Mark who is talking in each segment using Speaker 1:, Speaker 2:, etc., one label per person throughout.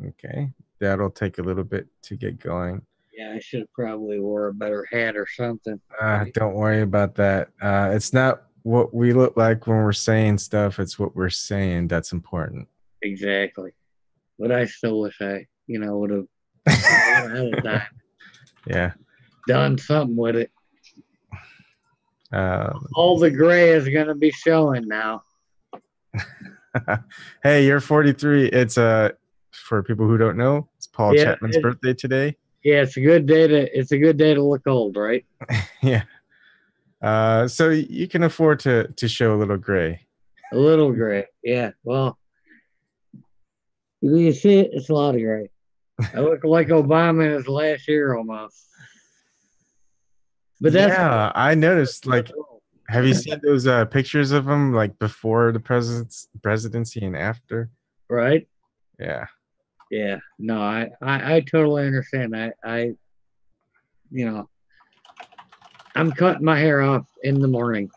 Speaker 1: Okay, that'll take a little bit to get going.
Speaker 2: Yeah, I should have probably wore a better hat or something.
Speaker 1: Don't worry about that. It's not what we look like when we're saying stuff. It's what we're saying that's important.
Speaker 2: Exactly. But I still wish I, would have ahead of time
Speaker 1: Yeah.
Speaker 2: done something with it.
Speaker 1: Uh,
Speaker 2: All the gray is going to be showing now.
Speaker 1: hey, you're 43. It's for people who don't know, it's Paul
Speaker 2: Yeah,
Speaker 1: Chapman's birthday today.
Speaker 2: yeah, it's a good day to look old, right?
Speaker 1: Yeah. So you can afford to show a little gray.
Speaker 2: A little gray. Yeah. Well, you see it, it's a lot of gray. I look like Obama in his last year almost. But that's
Speaker 1: Yeah, I noticed. Like, have you seen those pictures of him, like before the presidency and after?
Speaker 2: right.
Speaker 1: Yeah.
Speaker 2: Yeah. No, I totally understand. You know, I'm cutting my hair off in the morning.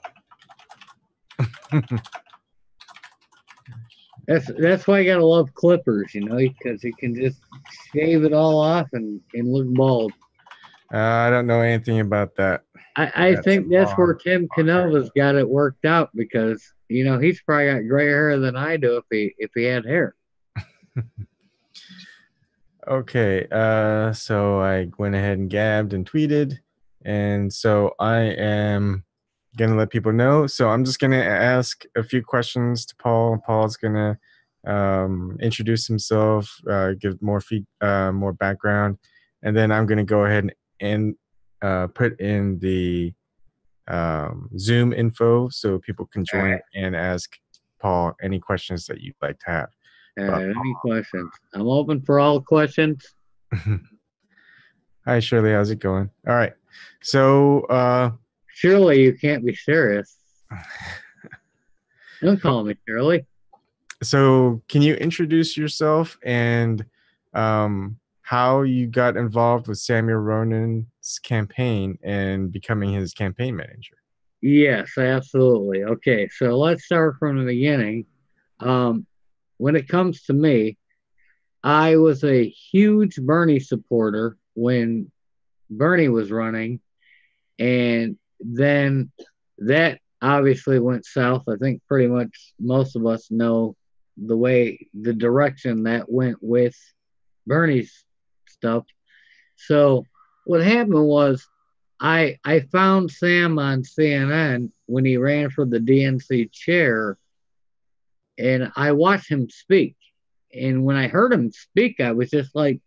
Speaker 2: That's why you gotta love clippers, because you can just shave it all off and look bald.
Speaker 1: I don't know anything about that.
Speaker 2: I
Speaker 1: That's
Speaker 2: think that's where
Speaker 1: long.
Speaker 2: Tim Canova's got it worked out because he's probably got grayer hair than I do if he had hair.
Speaker 1: Okay, so I went ahead and gabbed and tweeted, and so I am gonna let people know. So I'm just gonna ask a few questions to Paul. Paul's gonna introduce himself, give more background, and then I'm gonna go ahead and put in the Zoom info so people can join
Speaker 2: Right.
Speaker 1: and ask Paul any questions that you'd like to have.
Speaker 2: All
Speaker 1: But
Speaker 2: right. Any questions? I'm open for all questions.
Speaker 1: hi, Shirley. How's it going? All right. So,
Speaker 2: Surely you can't be serious. Don't call me Shirley.
Speaker 1: so can you introduce yourself and how you got involved with Samuel Ronan's campaign and becoming his campaign manager?
Speaker 2: Yes, absolutely. Okay, so let's start from the beginning. Um, when it comes to me, I was a huge Bernie supporter when Bernie was running, and then that obviously went south. I think pretty much most of us know the direction that went with Bernie's stuff. So what happened was I found Sam on CNN when he ran for the DNC chair, and I watched him speak. And when I heard him speak, I was just like,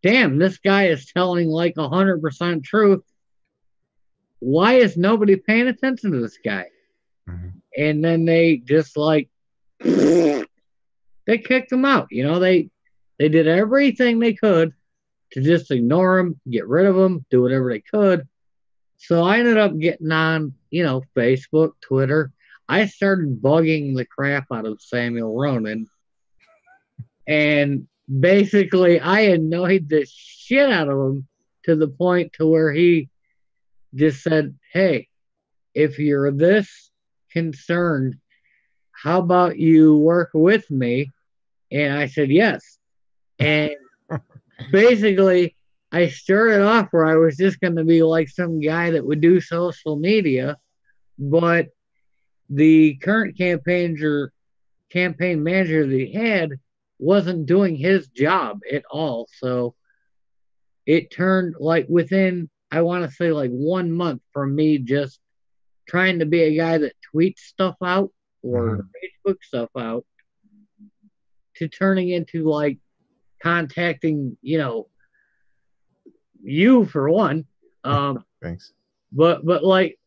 Speaker 2: "Damn, this guy is telling like 100% truth. Why is nobody paying attention to this guy?"
Speaker 1: Mhm.
Speaker 2: And then they just like they kicked him out. They did everything they could to just ignore him, get rid of him, do whatever they could. So I ended up getting on, Facebook, Twitter. I started bugging the crap out of Samuel Ronan. And basically, I annoyed the shit out of him to the point to where he just said, "Hey, if you're this concerned, how about you work with me?" And I said, "Yes." And basically, I started off where I was just going to be like some guy that would do social media, but the current campaign manager that he had wasn't doing his job at all. So it turned like within, I want to say, like 1 month from me just trying to be a guy that tweets stuff out or
Speaker 1: Mhm.
Speaker 2: Facebook stuff out to turning into like contacting, you for one.
Speaker 1: Thanks.
Speaker 2: But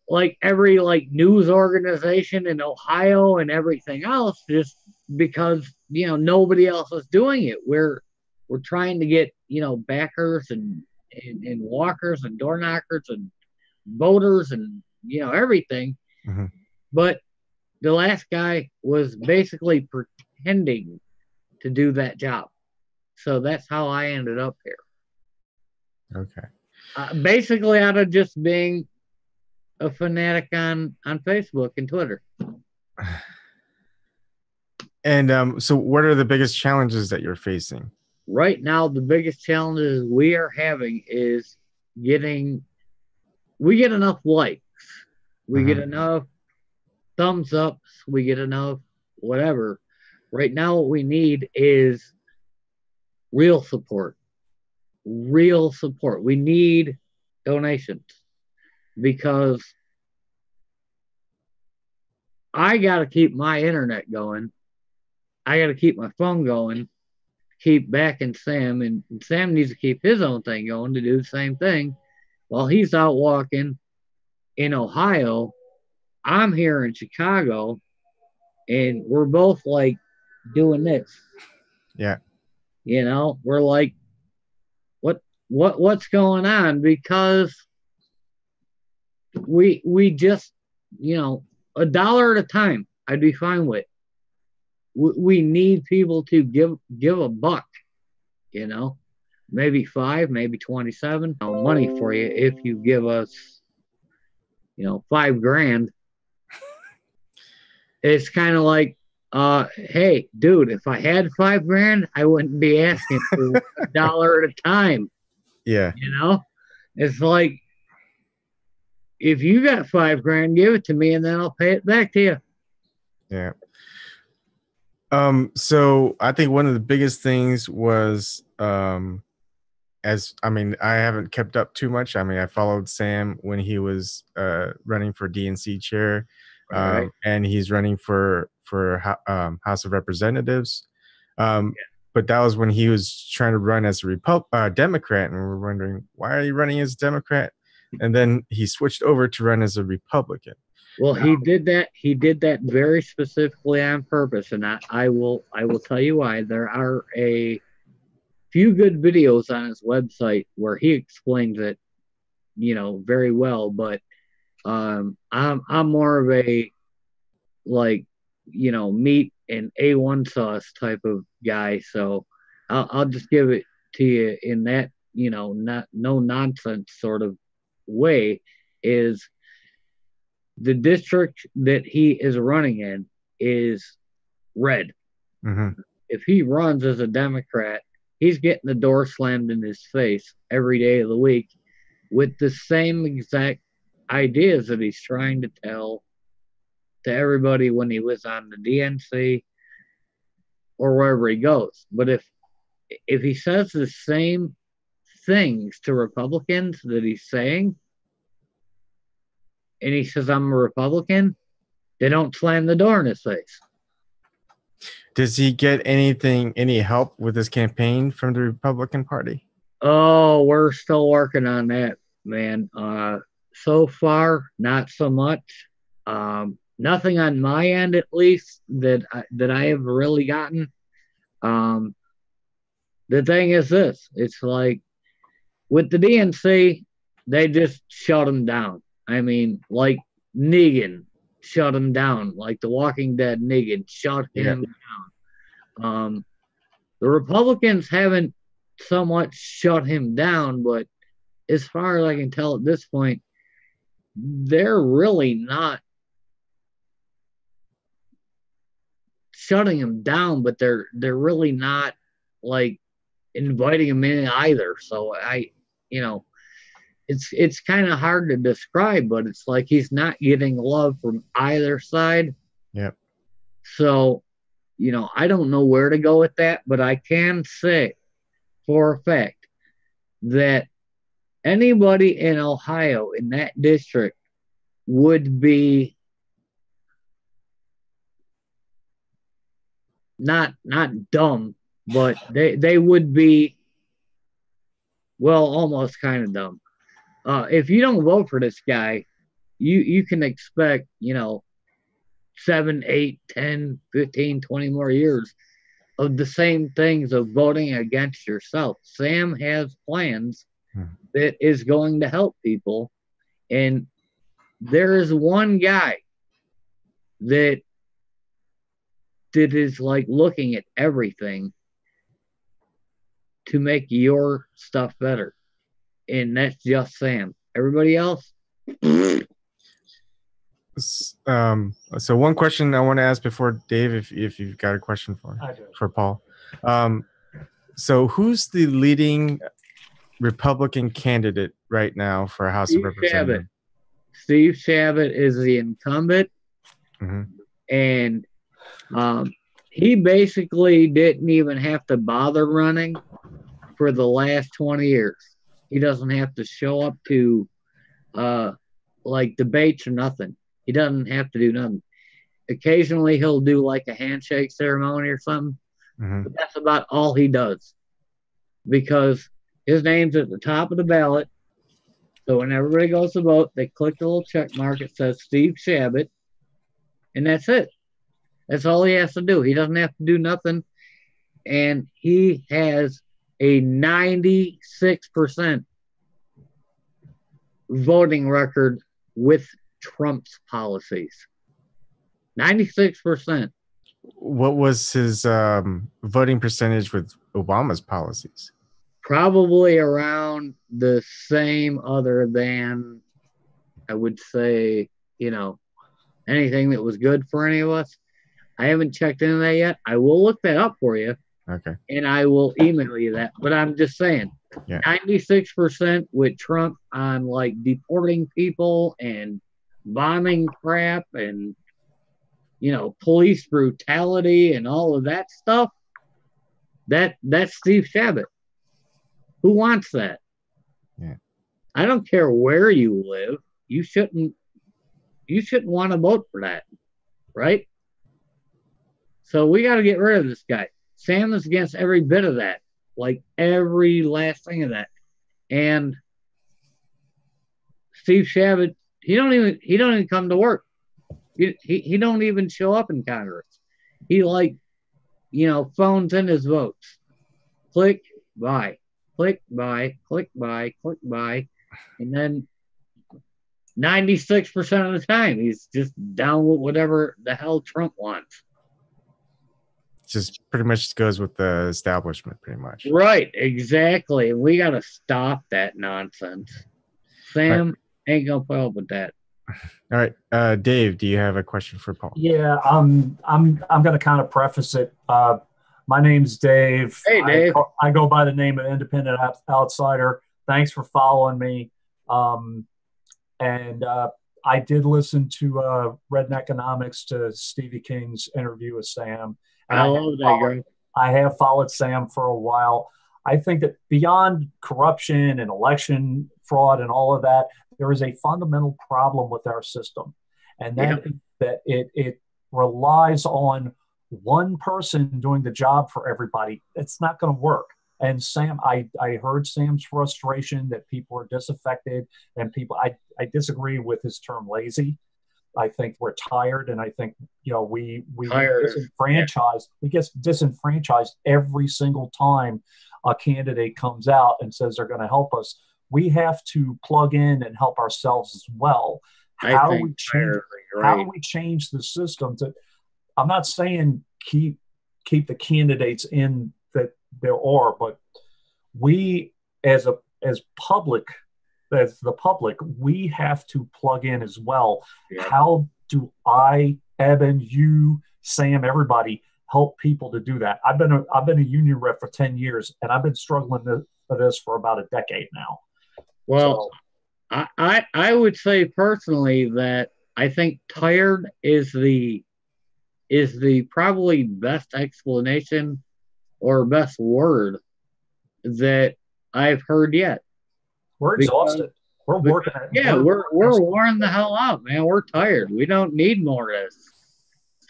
Speaker 2: like every like news organization in Ohio and everything else, just because nobody else is doing it. We're trying to get backers and walkers and door knockers and voters and everything.
Speaker 1: Mhm.
Speaker 2: But the last guy was basically pretending to do that job. So that's how I ended up here.
Speaker 1: Okay.
Speaker 2: Basically, out of just being a fanatic on Facebook and Twitter.
Speaker 1: And so what are the biggest challenges that you're facing?
Speaker 2: right now the biggest challenges we are having is getting we get enough likes, we get enough thumbs ups, we get enough whatever. Right now what we need is real support. Real support. We need donations because I got to keep my internet going. I got to keep my phone going, keep backing Sam, and Sam needs to keep his own thing going to do the same thing while he's out walking in Ohio. I'm here in Chicago, and we're both like doing this.
Speaker 1: Yeah.
Speaker 2: You know, we're like, what's going on? Because we just, you know, $1 at a time, I'd be fine with. We need people to give a buck, you know, maybe 5, maybe 27 money for you if you give us, you know, 5 grand. It's kind of like, hey, dude, if I had 5 grand, I wouldn't be asking for $1 at a time.
Speaker 1: Yeah.
Speaker 2: You know, it's like, if you got 5 grand, give it to me and then I'll pay it back to you.
Speaker 1: Yeah. So I think one of the biggest things was, as I mean, I haven't kept up too much. I mean, I followed Sam when he was running for DNC chair,
Speaker 2: Right.
Speaker 1: and he's running for House of Representatives. But that was when he was trying to run as a Democrat, and we're wondering, why are you running as a Democrat? And then he switched over to run as a Republican.
Speaker 2: Well, he did that. He did that very specifically on purpose, and I will tell you why. There are a few good videos on his website where he explains it, you know, very well. But I'm more of a, like, you know, meat and A1 sauce type of guy. So I'll just give it to you in that, you know, not no nonsense sort of way. Is the district that he is running in is red. If he runs as a Democrat, he's getting the door slammed in his face every day of the week with the same exact ideas that he's trying to tell to everybody when he was on the DNC or wherever he goes. But if he says the same things to Republicans that he's saying, and he says, I'm a Republican, they don't slam the door in his face.
Speaker 1: Does he get any help with his campaign from the Republican Party?
Speaker 2: Oh, we're still working on that, man. So far, not so much. Nothing on my end, at least, that I have really gotten. The thing is this: it's like with the DNC, they just shut him down. I mean, like Negan shut him down, like The Walking Dead Negan shut him down. The Republicans haven't so much shut him down, but as far as I can tell at this point, they're really not shutting him down, but they're really not like inviting him in either. So you know, it's kind of hard to describe, but it's like he's not getting love from either side.
Speaker 1: Yep.
Speaker 2: So, you know, I don't know where to go with that, but I can say for a fact that anybody in Ohio in that district would be not dumb, but they would be, well, almost kind of dumb. If you don't vote for this guy, you can expect, you know, 7, 8, 10, 15, 20 more years of the same things of voting against yourself. Sam has plans that is going to help people. And there is one guy that is like looking at everything to make your stuff better. And that's just Sam. Everybody else.
Speaker 1: So one question I want to ask before Dave, if you've got a question for Paul. So who's the leading Republican candidate right now for House of Representatives?
Speaker 2: Steve Chabot is the incumbent, and he basically didn't even have to bother running for the last 20 years. He doesn't have to show up to like debates or nothing. He doesn't have to do nothing. Occasionally he'll do like a handshake ceremony or something, but that's about all he does, because his name's at the top of the ballot. So when everybody goes to vote, they click the little check mark. It says Steve Chabot, and that's it. That's all he has to do. He doesn't have to do nothing. And he has a 96% voting record with Trump's policies. 96%.
Speaker 1: What was his voting percentage with Obama's policies?
Speaker 2: Probably around the same, other than, I would say, anything that was good for any of us. I haven't checked into that yet. I will look that up for you.
Speaker 1: Okay.
Speaker 2: And I will email you that. But I'm just saying, 96% with Trump on like deporting people and bombing crap and, police brutality and all of that stuff. That's Steve Chabot. Who wants that?
Speaker 1: Yeah.
Speaker 2: I don't care where you live. You shouldn't want to vote for that, right? So we got to get rid of this guy. Sam is against every bit of that, like every last thing of that. And Steve Chabot, he don't even come to work. He don't even show up in Congress. He phones in his votes. Click, buy. Click, buy, click, buy, click, buy. And then 96% of the time, he's just down with whatever the hell Trump wants.
Speaker 1: Just pretty much goes with the establishment, pretty much.
Speaker 2: Right, exactly. And we got to stop that nonsense. Sam ain't going to put up with that.
Speaker 1: All right. Dave, do you have a question for Paul?
Speaker 3: Yeah, I'm going to kind of preface it. My name's Dave.
Speaker 2: Hey, Dave.
Speaker 3: I go by the name of Independent Outsider. Thanks for following me. And I did listen to Redneckonomics, to Stevie King's interview with Sam. And
Speaker 2: I love that guy.
Speaker 3: I have followed Sam for a while. I think that beyond corruption and election fraud and all of that, there is a fundamental problem with our system. And that it relies on one person doing the job for everybody. It's not going to work. And Sam, I heard Sam's frustration that people are disaffected, and people, I disagree with his term lazy. I think we're tired, and I think we disenfranchised. We get disenfranchised every single time a candidate comes out and says they're going to help us. We have to plug in and help ourselves as well. How do we change the system? I'm not saying keep the candidates in that there are, but we as the public, we have to plug in as well. Yeah. How do I, Ebon, you, Sam, everybody help people to do that? I've been a union rep for 10 years, and I've been struggling for this for about a decade now.
Speaker 2: Well, so, I would say personally that I think tired is the probably best explanation or best word that I've heard yet.
Speaker 3: We're exhausted. We're working.
Speaker 2: We're worn the hell out, man. We're tired. We don't need more of this.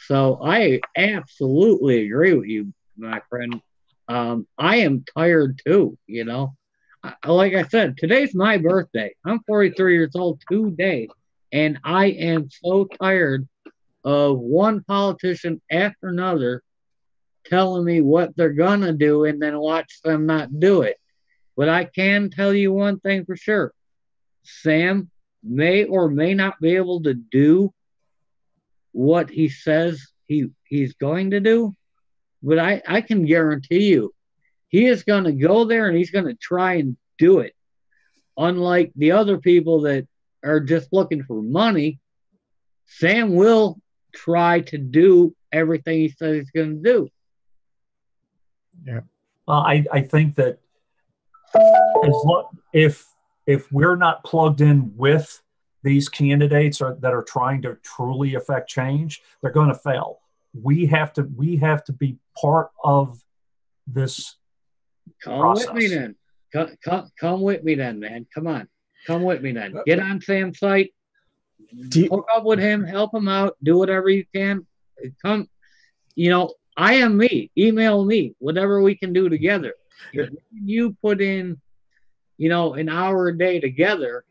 Speaker 2: So I absolutely agree with you, my friend. I am tired too, Like I said, today's my birthday. I'm 43 years old today, and I am so tired of one politician after another telling me what they're going to do and then watch them not do it. But I can tell you one thing for sure. Sam may or may not be able to do what he says he's going to do, but I can guarantee you he is going to go there and he's going to try and do it. Unlike the other people that are just looking for money, Sam will try to do everything he says he's going to do.
Speaker 1: Yeah.
Speaker 3: Well, I think that if we're not plugged in with these candidates that are trying to truly affect change, they're going to fail. We have to be part of this process.
Speaker 2: With me then. Come with me then, man. Come on. Come with me then. Get on Sam's site. Hook up with him. Help him out. Do whatever you can. Come. I am me. Email me. Whatever we can do together. If you put in, an hour a day together,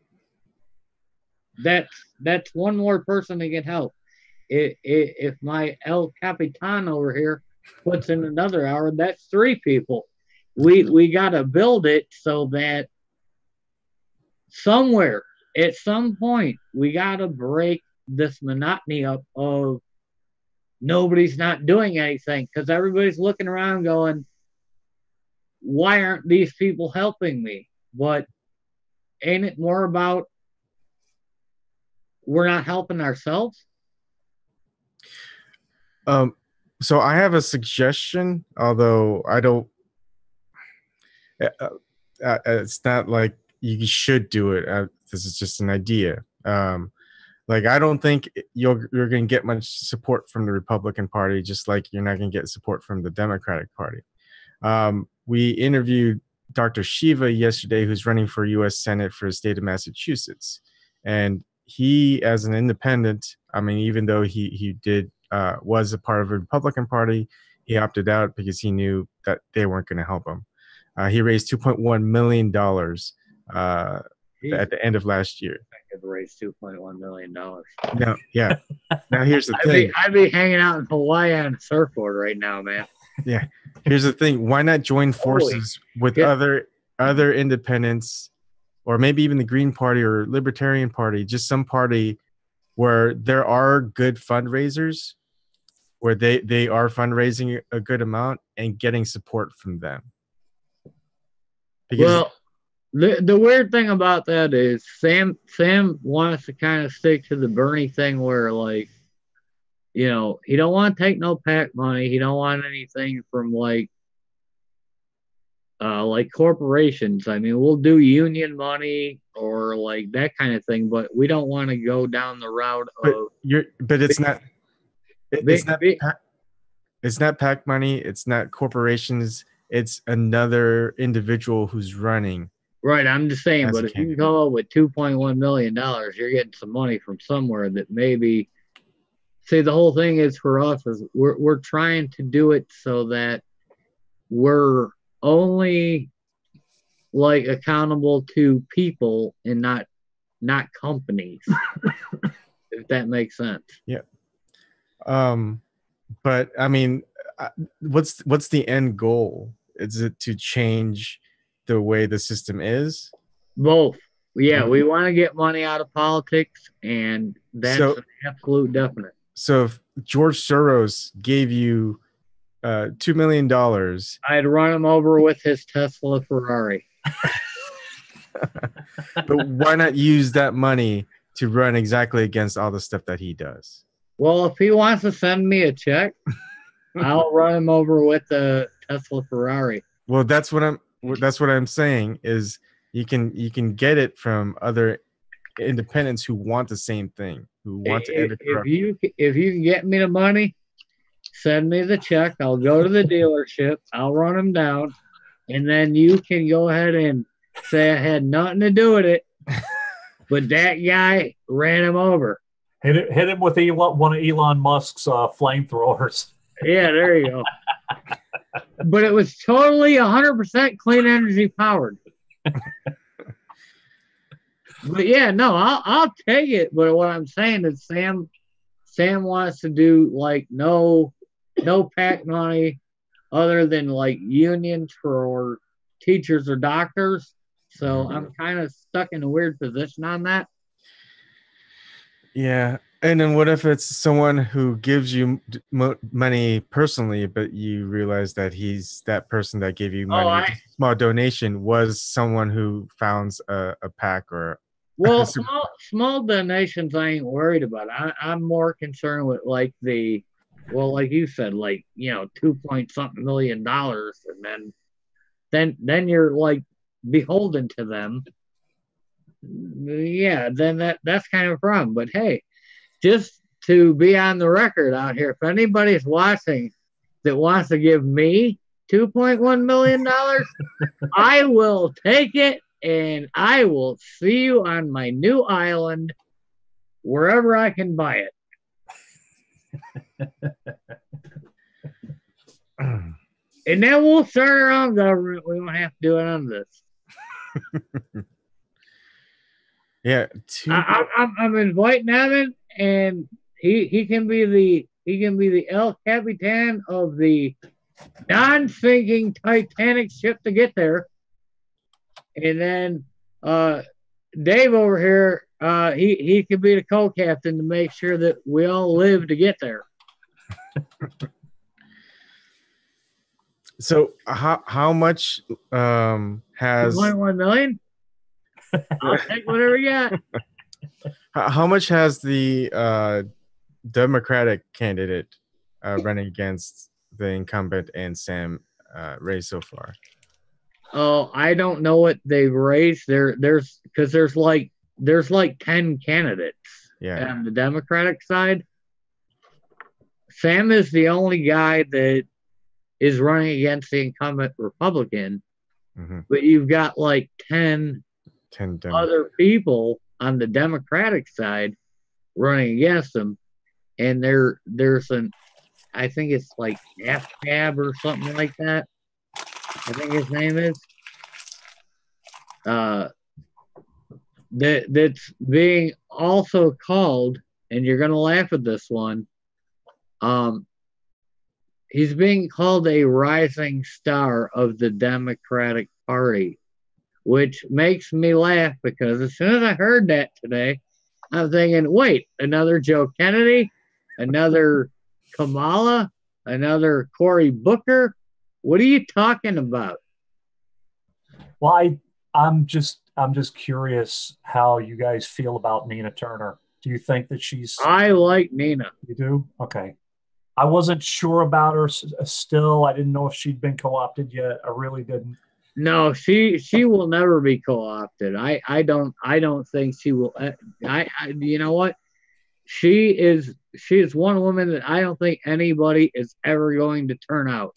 Speaker 2: that's one more person that can help. If my El Capitan over here puts in another hour, that's 3 people. We got to build it so that somewhere at some point we got to break this monotony up of nobody's not doing anything, because everybody's looking around going, why aren't these people helping me? But ain't it more about we're not helping ourselves?
Speaker 1: So I have a suggestion, although I don't. It's not like you should do it. This is just an idea. I don't think you're going to get much support from the Republican Party, just like you're not going to get support from the Democratic Party. We interviewed Dr. Shiva yesterday, who's running for U.S. Senate for the state of Massachusetts. And he, as an independent, even though he was a part of the Republican Party, he opted out because he knew that they weren't going to help him. He raised $2.1 million at the end of last year.
Speaker 2: I could raise $2.1 million.
Speaker 1: No, yeah. Now here's the thing.
Speaker 2: I'd be hanging out in Hawaii on a surfboard right now, man.
Speaker 1: Yeah. Here's the thing. Why not join forces with other independents, or maybe even the Green Party or Libertarian Party, just some party where there are good fundraisers, where they are fundraising a good amount and getting support from them.
Speaker 2: Because the weird thing about that is Sam wants to kind of stick to the Bernie thing where, he don't want to take no PAC money. He don't want anything from like corporations. We'll do union money or like that kind of thing, but we don't want to go down the route of.
Speaker 1: But it's not. It's not PAC money. It's not corporations. It's another individual who's running.
Speaker 2: Right, I'm just saying, but if you can come up with $2.1 million, you're getting some money from somewhere that maybe. See, the whole thing is for us is we're trying to do it so that we're only accountable to people and not companies. If that makes sense.
Speaker 1: Yeah. But what's the end goal? Is it to change the way the system is?
Speaker 2: Both. Yeah, we want to get money out of politics, and that's an absolute definite.
Speaker 1: So if George Soros gave you $2 million,
Speaker 2: I'd run him over with his Tesla Ferrari.
Speaker 1: But why not use that money to run exactly against all the stuff that he does?
Speaker 2: Well, if he wants to send me a check, I'll run him over with the Tesla Ferrari.
Speaker 1: Well, that's what I'm saying is you can get it from other independents who want the same thing, who want to end corruption.
Speaker 2: If you can get me the money, send me the check. I'll go to the dealership. I'll run them down, and then you can go ahead and say I had nothing to do with it, but that guy ran him over.
Speaker 3: Hit him with one of Elon Musk's flamethrowers.
Speaker 2: Yeah, there you go. But it was totally 100% clean energy powered. But yeah, no, I'll take it. But what I'm saying is Sam wants to do no PAC money other than unions for teachers or doctors. So I'm kind of stuck in a weird position on that.
Speaker 1: Yeah. And then what if it's someone who gives you money personally, but you realize that that person that gave you money, a small donation, was someone who founds a PAC or...
Speaker 2: Well, small donations I ain't worried about. I'm more concerned with like you said, 2 point something million, and then then you're like beholden to them. Yeah, then that's kind of a problem. But hey, just to be on the record out here, if anybody's watching that wants to give me $2.1 million, I will take it, and I will see you on my new island wherever I can buy it. And then we'll start our own government. We won't have to do it on this.
Speaker 1: Yeah,
Speaker 2: I'm inviting Evan, and he can be the El Capitan of the non-sinking Titanic ship to get there. And then Dave over here, he can be the co-captain to make sure that we all live to get there.
Speaker 1: So how much has
Speaker 2: 2.1 million? I'll take whatever you got.
Speaker 1: How much has the Democratic candidate running against the incumbent and Sam raised so far?
Speaker 2: Oh, I don't know what they've raised. There's 10 candidates.
Speaker 1: Yeah.
Speaker 2: On the Democratic side. Sam is the only guy that is running against the incumbent Republican, but you've got like 10 other people on the Democratic side running against him, and there's I think it's like Gab or something like that. I think his name is. That's being also called, and you're gonna laugh at this one. He's being called a rising star of the Democratic Party, which makes me laugh because as soon as I heard that today, I'm thinking, wait, another Joe Kennedy, another Kamala, another Cory Booker. What are you talking about?
Speaker 3: Well, I'm just curious how you guys feel about Nina Turner. Do you think that she's...
Speaker 2: I like Nina.
Speaker 3: You do? Okay. I wasn't sure about her still. I didn't know if she'd been co-opted yet. I really didn't.
Speaker 2: No, she will never be co-opted. I don't think she will. You know what? She is one woman that I don't think anybody is ever going to turn out,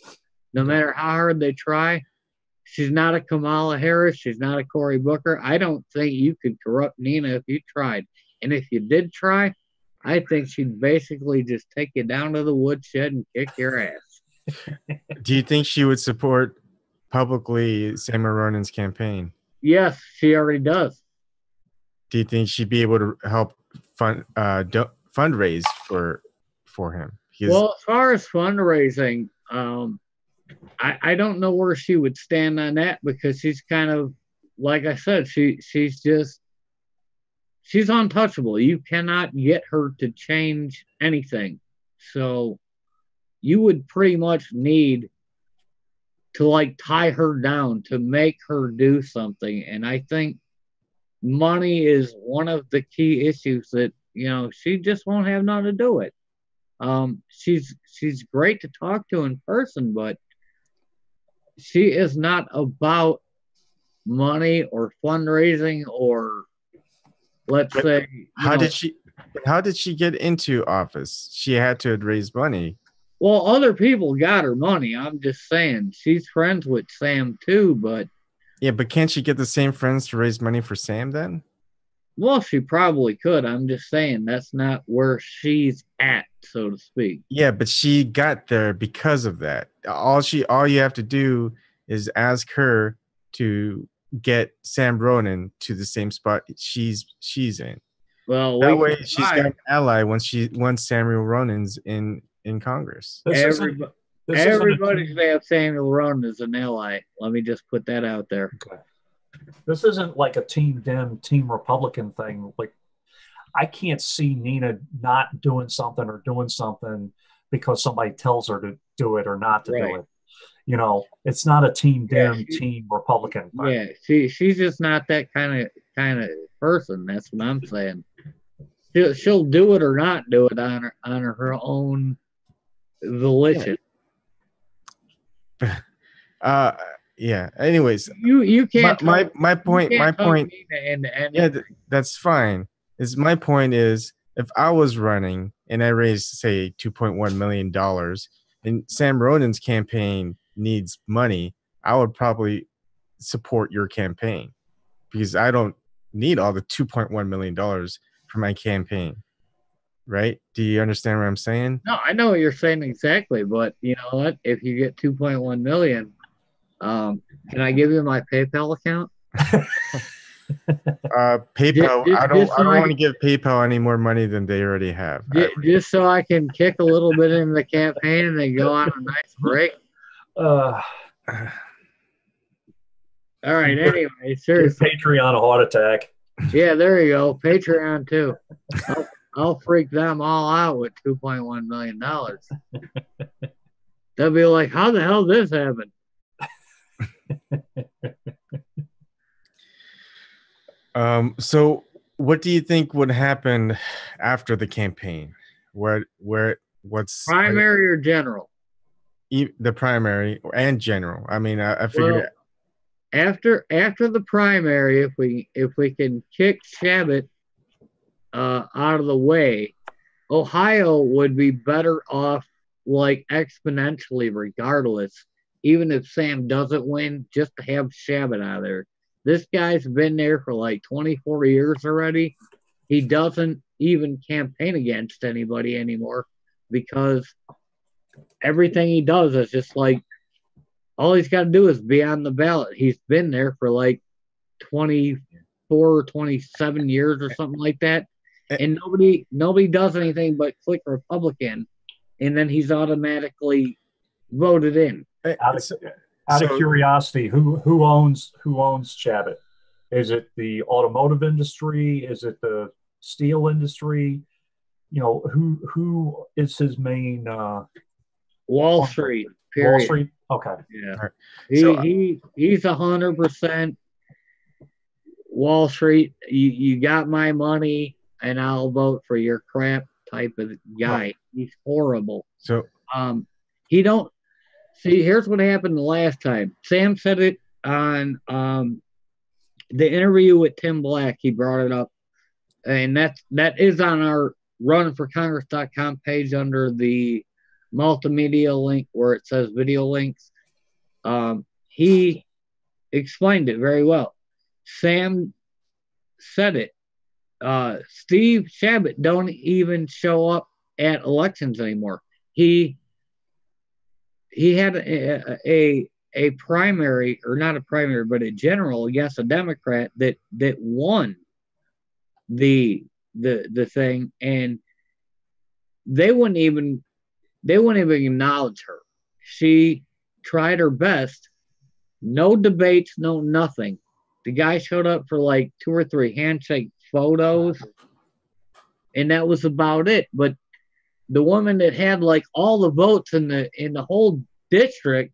Speaker 2: no matter how hard they try. She's not a Kamala Harris. She's not a Cory Booker. I don't think you could corrupt Nina if you tried. And if you did try, I think she'd basically just take you down to the woodshed and kick your ass.
Speaker 1: Do you think she would support publicly Samuel Ronan's campaign?
Speaker 2: Yes, she already does.
Speaker 1: Do you think she'd be able to help fundraise for him?
Speaker 2: Well, as far as fundraising, I don't know where she would stand on that because she's kind of, like I said, she's untouchable. You cannot get her to change anything. So you would pretty much need to like tie her down to make her do something. And I think money is one of the key issues that, she just won't have nothing to do with. She's great to talk to in person, but she is not about money or fundraising or, let's say,
Speaker 1: how did she get into office? She had to raise money.
Speaker 2: Well, other people got her money. I'm just saying she's friends with Sam too, but
Speaker 1: yeah, but can't she get the same friends to raise money for Sam then?
Speaker 2: Well, she probably could. I'm just saying that's not where she's at, so to speak.
Speaker 1: Yeah, but she got there because of that. All you have to do is ask her to get Sam Ronan to the same spot she's in.
Speaker 2: Well,
Speaker 1: that way she's got an ally once Samuel Ronan's in Congress.
Speaker 2: Everybody's going to have Samuel Ronan as an ally. Let me just put that out there.
Speaker 3: Okay. This isn't like a Team Dem, Team Republican thing. Like, I can't see Nina not doing something or doing something because somebody tells her to do it or not to do it. It's not a Team Dem, Team Republican thing.
Speaker 2: Yeah, she's just not that kind of person. That's what I'm saying. She'll do it or not do it on her own volition.
Speaker 1: yeah. Anyways,
Speaker 2: You can't
Speaker 1: my point.
Speaker 2: and
Speaker 1: Yeah, that's fine. My point is, if I was running and I raised, say, $2.1 million, and Sam Ronan's campaign needs money, I would probably support your campaign because I don't need all the $2.1 million for my campaign. Right? Do you understand what I'm saying?
Speaker 2: No, I know what you're saying exactly, but you know what? If you get 2.1 million, can I give you my PayPal account?
Speaker 1: PayPal. I don't
Speaker 2: so
Speaker 1: want to give PayPal any more money than they already have.
Speaker 2: Just so I can kick a little bit in the campaign and then go on a nice break.
Speaker 3: Uh,
Speaker 2: All right. Anyway, seriously.
Speaker 3: Patreon a heart attack.
Speaker 2: Yeah, there you go. Patreon too. I'll freak them all out with $2.1 million. They'll be like, "How the hell did this happen?"
Speaker 1: So what do you think would happen after the campaign? What's
Speaker 2: primary or general?
Speaker 1: The primary and general. I mean, I figured
Speaker 2: after the primary, if we can kick Shabbat out of the way, Ohio would be better off, like, exponentially regardless. Even if Sam doesn't win, just to have Shabbat out of there. This guy's been there for like 24 years already. He doesn't even campaign against anybody anymore because everything he does is just like, all he's got to do is be on the ballot. He's been there for like 24 or 27 years or something like that. And nobody does anything but click Republican, and then he's automatically voted in.
Speaker 3: Out of curiosity, who owns Chabot? Is it the automotive industry? Is it the steel industry? You know, who is his main?
Speaker 2: Wall Street. Period.
Speaker 3: Wall Street. Okay.
Speaker 2: Yeah. He's 100% Wall Street. You got my money, and I'll vote for your crap type of guy. Right. He's horrible.
Speaker 1: So
Speaker 2: he don't. See, here's what happened the last time. Sam said it on the interview with Tim Black. He brought it up. And that is on our runforcongress.com page under the multimedia link where it says video links. He explained it very well. Sam said it. Steve Chabot don't even show up at elections anymore. He had a primary, or not a primary, but a general against a Democrat that won the thing, and they wouldn't even acknowledge her. She tried her best. No debates, no nothing. The guy showed up for like 2 or 3 handshake photos, and that was about it. But the woman that had like all the votes in the whole district,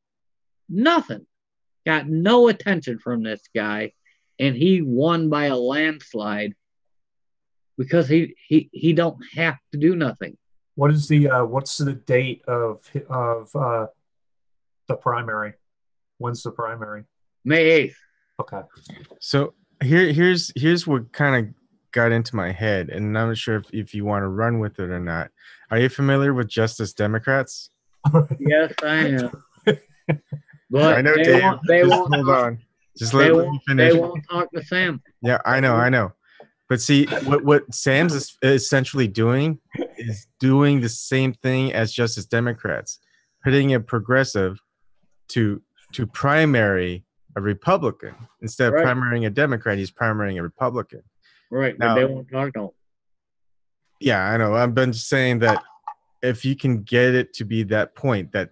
Speaker 2: nothing. Got no attention from this guy, and he won by a landslide because he don't have to do nothing.
Speaker 3: What is what's the date of the primary? When's the primary?
Speaker 2: May 8th.
Speaker 3: Okay.
Speaker 1: So here's what kind of got into my head, and I'm not sure if you want to run with it or not. Are you familiar with Justice Democrats?
Speaker 2: Yes, I am. But
Speaker 1: I know, they won't hold on. Just let me finish.
Speaker 2: They won't talk to Sam.
Speaker 1: Yeah, I know. But see, what Sam's is essentially doing is doing the same thing as Justice Democrats, putting a progressive to primary a Republican instead of primarying a Democrat. He's primarying a Republican.
Speaker 2: Right,
Speaker 1: now,
Speaker 2: but they won't talk to him.
Speaker 1: Yeah, I know. I've been saying that if you can get it to be that point, that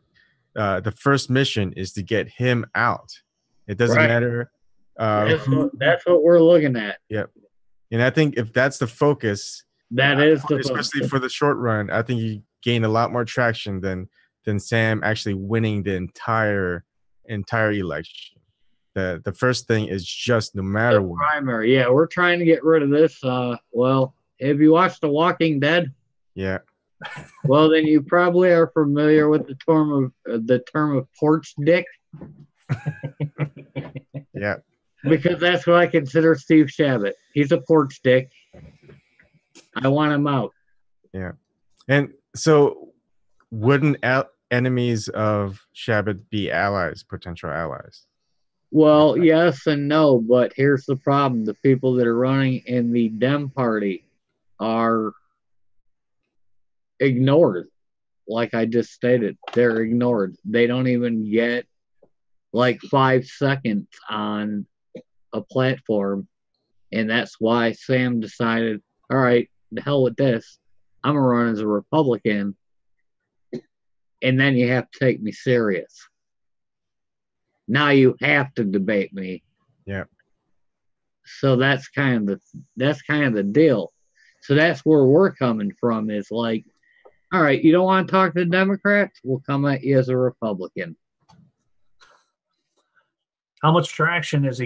Speaker 1: the first mission is to get him out. It doesn't matter.
Speaker 2: That's what we're looking at.
Speaker 1: Yep. And I think if that's the focus, especially for the short run, I think you gain a lot more traction than Sam actually winning the entire election. The first thing is just no matter what.
Speaker 2: Primary. Yeah, we're trying to get rid of this. Well, have you watched The Walking Dead?
Speaker 1: Yeah.
Speaker 2: Well, then you probably are familiar with the term of porch dick.
Speaker 1: Yeah.
Speaker 2: Because that's what I consider Steve Shabbat. He's a pork stick. I want him out.
Speaker 1: Yeah. And so wouldn't enemies of Shabbat be allies, potential allies?
Speaker 2: Well, yes and no, but here's the problem. The people that are running in the Dem party are ignored. Like I just stated, they're ignored. They don't even get like 5 seconds on a platform. And that's why Sam decided, all right, the hell with this. I'm going to run as a Republican. And then you have to take me serious. Now you have to debate me.
Speaker 1: Yeah.
Speaker 2: So that's kind of the deal. So that's where we're coming from is like, all right, you don't want to talk to the Democrats? We'll come at you as a Republican.
Speaker 3: How much traction has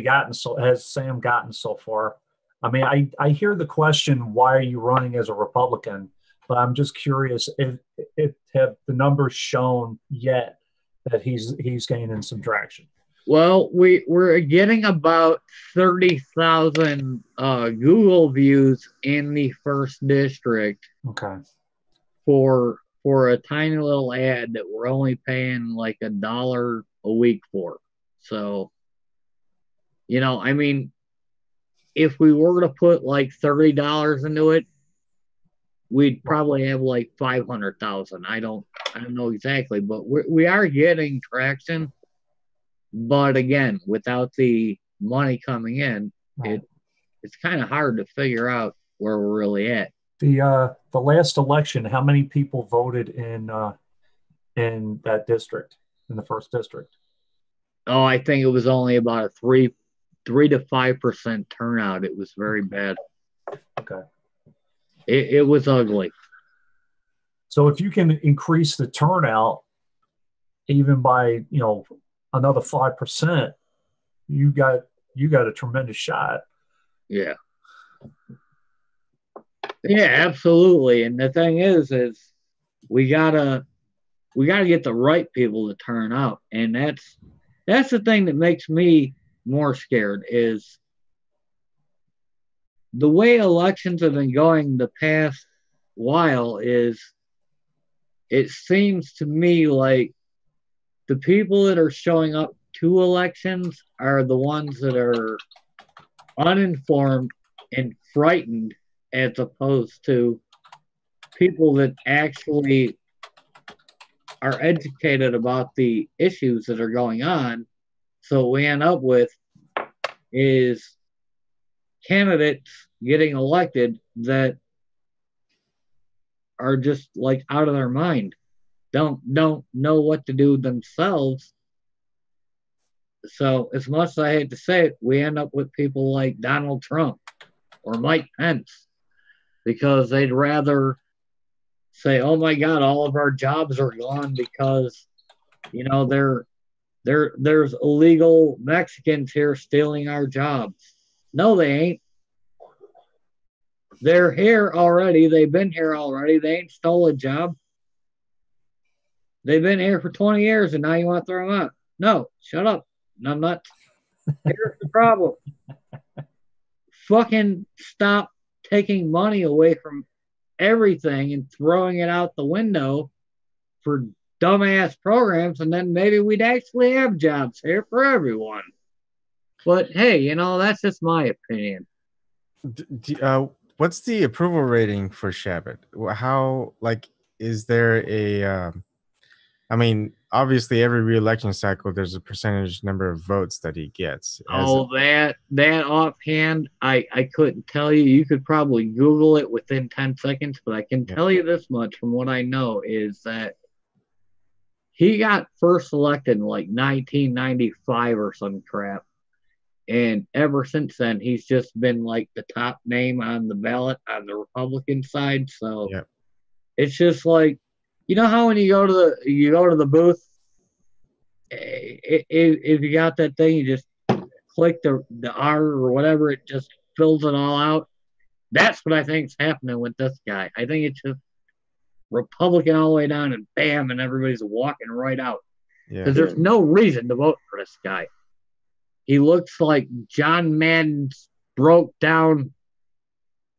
Speaker 3: Sam gotten so far? I mean, I hear the question, why are you running as a Republican? But I'm just curious if have the numbers shown yet that he's gaining some traction?
Speaker 2: Well, we're getting about 30,000 Google views in the first district.
Speaker 3: Okay.
Speaker 2: For a tiny little ad that we're only paying like $1 a week for. So, you know, I mean, if we were to put like $30 into it, we'd probably have like 500,000. I don't know exactly, but we are getting traction. But again, without the money coming in,
Speaker 3: right,
Speaker 2: it's kind of hard to figure out where we're really at.
Speaker 3: The last election, how many people voted in that district, in the first district?
Speaker 2: Oh, I think it was only about a 3 to 5% turnout. It was very bad.
Speaker 3: Okay.
Speaker 2: It was ugly.
Speaker 3: So if you can increase the turnout even by, another 5%, you got a tremendous shot.
Speaker 2: Yeah. Yeah, absolutely. And the thing is we gotta get the right people to turn out. And that's the thing that makes me more scared is the way elections have been going the past while is it seems to me like the people that are showing up to elections are the ones that are uninformed and frightened as opposed to people that actually are educated about the issues that are going on. So what we end up with is candidates getting elected that are just like out of their mind, don't know what to do themselves. So as much as I hate to say it, we end up with people like Donald Trump or Mike Pence because they'd rather say, "Oh my God, all of our jobs are gone because, there's illegal Mexicans here stealing our jobs." No, they ain't. They're here already. They've been here already. They ain't stole a job. They've been here for 20 years and now you want to throw them out. No, shut up. I'm not. Here's the problem. Fucking stop taking money away from everything and throwing it out the window for dumbass programs, and then maybe we'd actually have jobs here for everyone. But hey, that's just my opinion.
Speaker 1: What's the approval rating for Shabbat? How, is there a I mean, obviously every re-election cycle there's a percentage number of votes that he gets.
Speaker 2: That offhand I couldn't tell you. You could probably Google it within 10 seconds, but I can tell you this much from what I know is that he got first elected in like 1995 or some crap. And ever since then, he's just been like the top name on the ballot on the Republican side. So it's just like, how when you go to the booth, if you got that thing, you just click the R or whatever, it just fills it all out. That's what I think is happening with this guy. I think it's just Republican all the way down and bam, and everybody's walking right out.
Speaker 1: Yeah.
Speaker 2: Because there's no reason to vote for this guy. He looks like John Madden's broke down,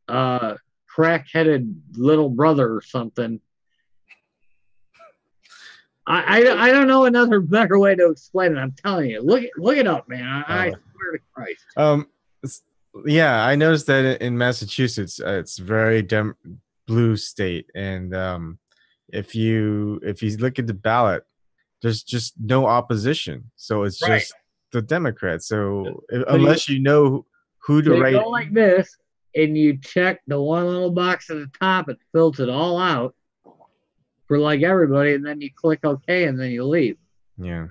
Speaker 2: crack-headed little brother or something. I don't know another better way to explain it. I'm telling you, look it up, man. I swear to Christ.
Speaker 1: Yeah, I noticed that in Massachusetts, it's very blue state, and if you look at the ballot, there's just no opposition, so it's just the Democrats. So unless you know who to write,
Speaker 2: go like this, and you check the one little box at the top, it fills it all out for like everybody, and then you click OK, and then you leave.
Speaker 1: Yeah,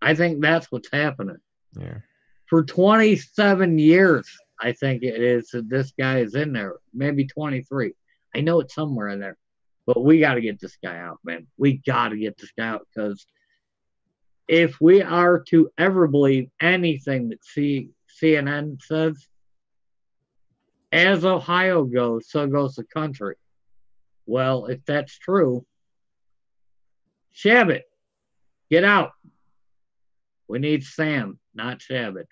Speaker 2: I think that's what's happening.
Speaker 1: Yeah,
Speaker 2: for 27 years, I think it is that this guy is in there. Maybe 23. I know it's somewhere in there, but we got to get this guy out, man. We got to get this guy out, because if we are to ever believe anything that CNN says, as Ohio goes, so goes the country. Well, if that's true, Shabbat, get out. We need Sam, not Shabbat.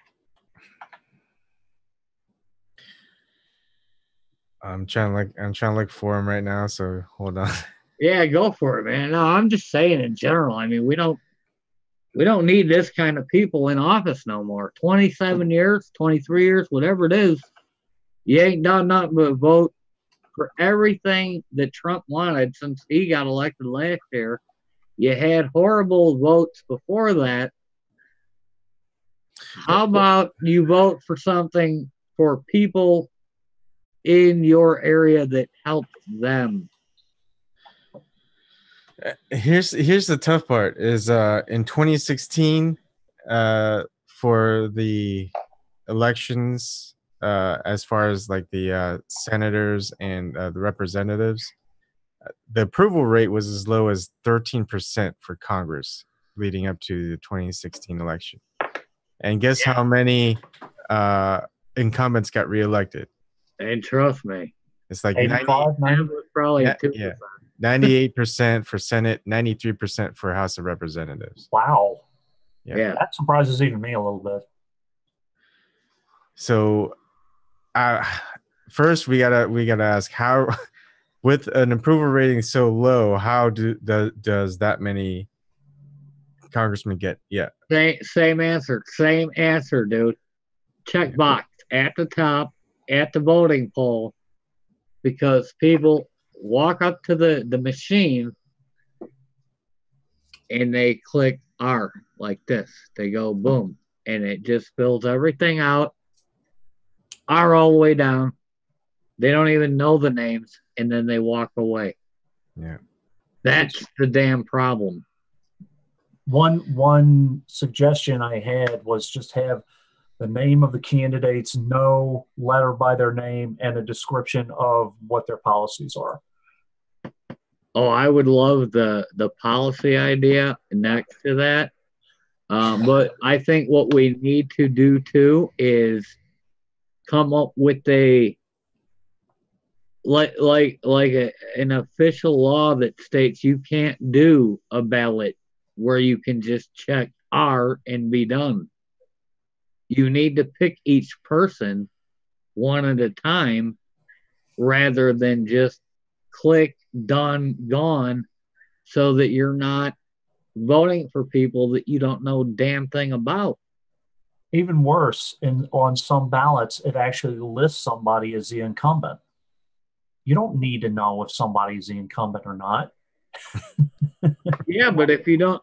Speaker 1: I'm trying to look for him right now, so hold on.
Speaker 2: Yeah, go for it, man. No, I'm just saying in general. I mean, we don't need this kind of people in office no more. 27 years, 23 years, whatever it is, you ain't done nothing but vote for everything that Trump wanted since he got elected last year. You had horrible votes before that. How about you vote for something for people in your area that helps them?
Speaker 1: Here's the tough part is in 2016 for the elections, as far as like the senators and the representatives, the approval rate was as low as 13% for Congress leading up to the 2016 election. And guess how many incumbents got reelected?
Speaker 2: And trust me,
Speaker 1: it's like
Speaker 3: 85, 90?
Speaker 2: probably 2%.
Speaker 1: 98% for Senate, 93% for House of Representatives.
Speaker 3: Wow.
Speaker 2: Yeah.
Speaker 3: That surprises even me a little bit.
Speaker 1: So first we gotta ask, how, with an approval rating so low, how does that many congressmen get?
Speaker 2: Same answer, dude. Check box at the top at the voting poll, because people walk up to the machine and they click R like this. They go boom, and it just fills everything out. R all the way down. They don't even know the names, and then they walk away.
Speaker 1: Yeah.
Speaker 2: That's the damn problem.
Speaker 3: One suggestion I had was just have the name of the candidates, no letter by their name, and a description of what their policies are.
Speaker 2: Oh, I would love the policy idea next to that. But I think what we need to do too is come up with an official law that states you can't do a ballot where you can just check R and be done. You need to pick each person one at a time rather than just click, done, gone, so that you're not voting for people that you don't know damn thing about.
Speaker 3: Even worse, on some ballots, it actually lists somebody as the incumbent. You don't need to know if somebody's the incumbent or not.
Speaker 2: Yeah, but if you don't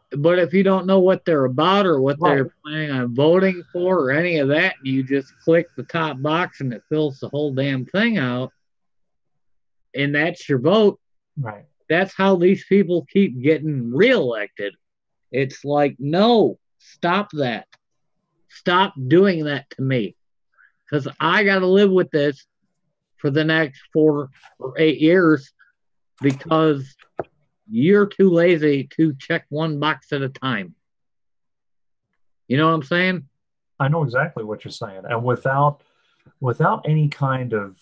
Speaker 2: know what they're about or what they're planning on voting for or any of that, and you just click the top box and it fills the whole damn thing out, and that's your vote.
Speaker 3: Right.
Speaker 2: That's how these people keep getting reelected. It's like, no, stop that. Stop doing that to me, because I got to live with this for the next 4 or 8 years because you're too lazy to check one box at a time. You know what I'm saying?
Speaker 3: I know exactly what you're saying. And without any kind of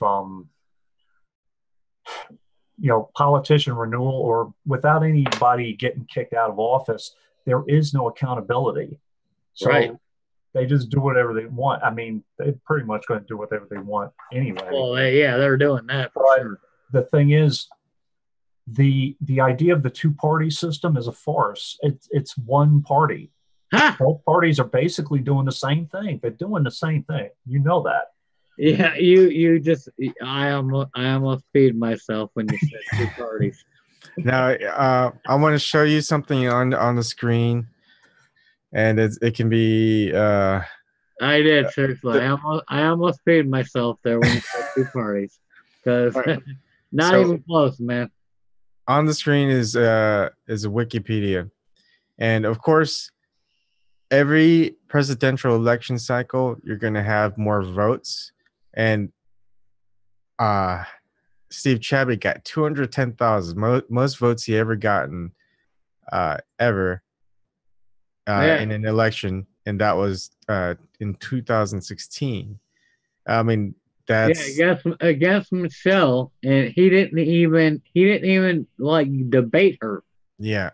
Speaker 3: politician renewal, or without anybody getting kicked out of office, there is no accountability. So
Speaker 2: Right.
Speaker 3: they just do whatever they want. I mean, they're pretty much going to do whatever they want anyway.
Speaker 2: Well, they're doing that for sure.
Speaker 3: The thing is, the idea of the two-party system is a farce. It's one party.
Speaker 2: Ha!
Speaker 3: Both parties are basically doing the same thing. They're doing the same thing. You know that.
Speaker 2: Yeah, you just I almost peed myself when you said two parties.
Speaker 1: Now, I want to show you something on the screen, and it can be.
Speaker 2: I did, seriously. I almost peed myself there when you said two parties, because not even close, man.
Speaker 1: On the screen is a Wikipedia, and of course, every presidential election cycle, you're going to have more votes, and Steve Chadwick got 210,000, most votes he ever gotten ever in an election, and that was in 2016. I mean, that's
Speaker 2: against Michelle, and he didn't even like debate her.
Speaker 1: Yeah,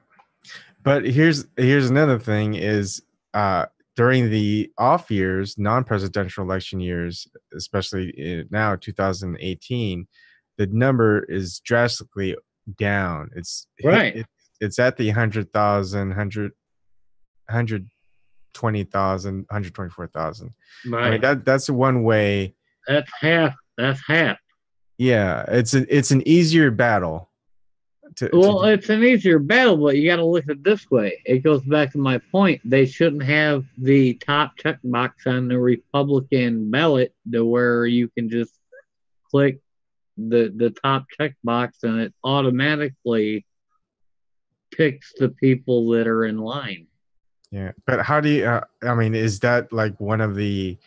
Speaker 1: but here's another thing is during the off years, non-presidential election years, especially now 2018, the number is drastically down. It's
Speaker 2: right.
Speaker 1: It's at the 100,000, 120,000, 124,000.
Speaker 2: Right.
Speaker 1: I mean, that's one way.
Speaker 2: That's half. That's half.
Speaker 1: Yeah, it's an easier battle.
Speaker 2: It's an easier battle, but you got to look at it this way. It goes back to my point. They shouldn't have the top checkbox on the Republican ballot to where you can just click the top checkbox and it automatically picks the people that are in line.
Speaker 1: Yeah, but how do you? I mean, is that like one of the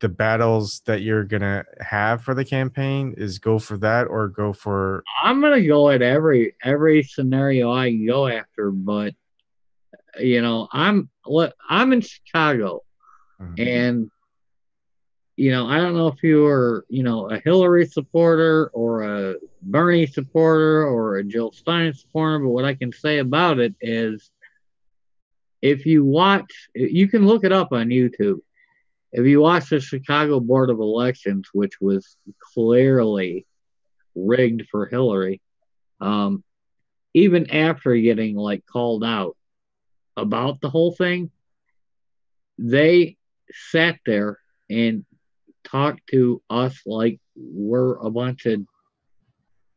Speaker 1: battles that you're gonna have for the campaign? Is go for that or go for?
Speaker 2: I'm gonna go at every scenario I can go after, but you know, I'm in Chicago, and you know, I don't know if you are, you know, a Hillary supporter or a Bernie supporter or a Jill Stein supporter, but what I can say about it is, if you watch, you can look it up on YouTube. If you watch the Chicago Board of Elections, which was clearly rigged for Hillary, even after getting like called out about the whole thing, they sat there and talked to us like we're a bunch of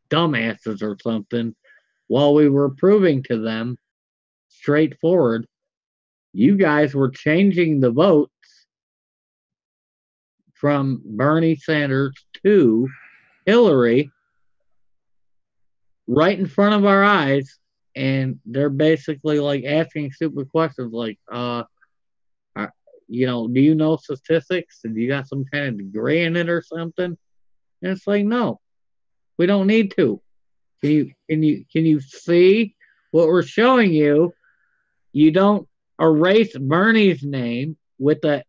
Speaker 2: dumbasses or something, while we were proving to them straightforward, you guys were changing the votes from Bernie Sanders to Hillary right in front of our eyes, and they're basically like asking stupid questions like, you know, do you know statistics? Do you got some kind of degree in it or something? And it's like, no, we don't need to. Can you see what we're showing you? You don't erase Bernie's name with a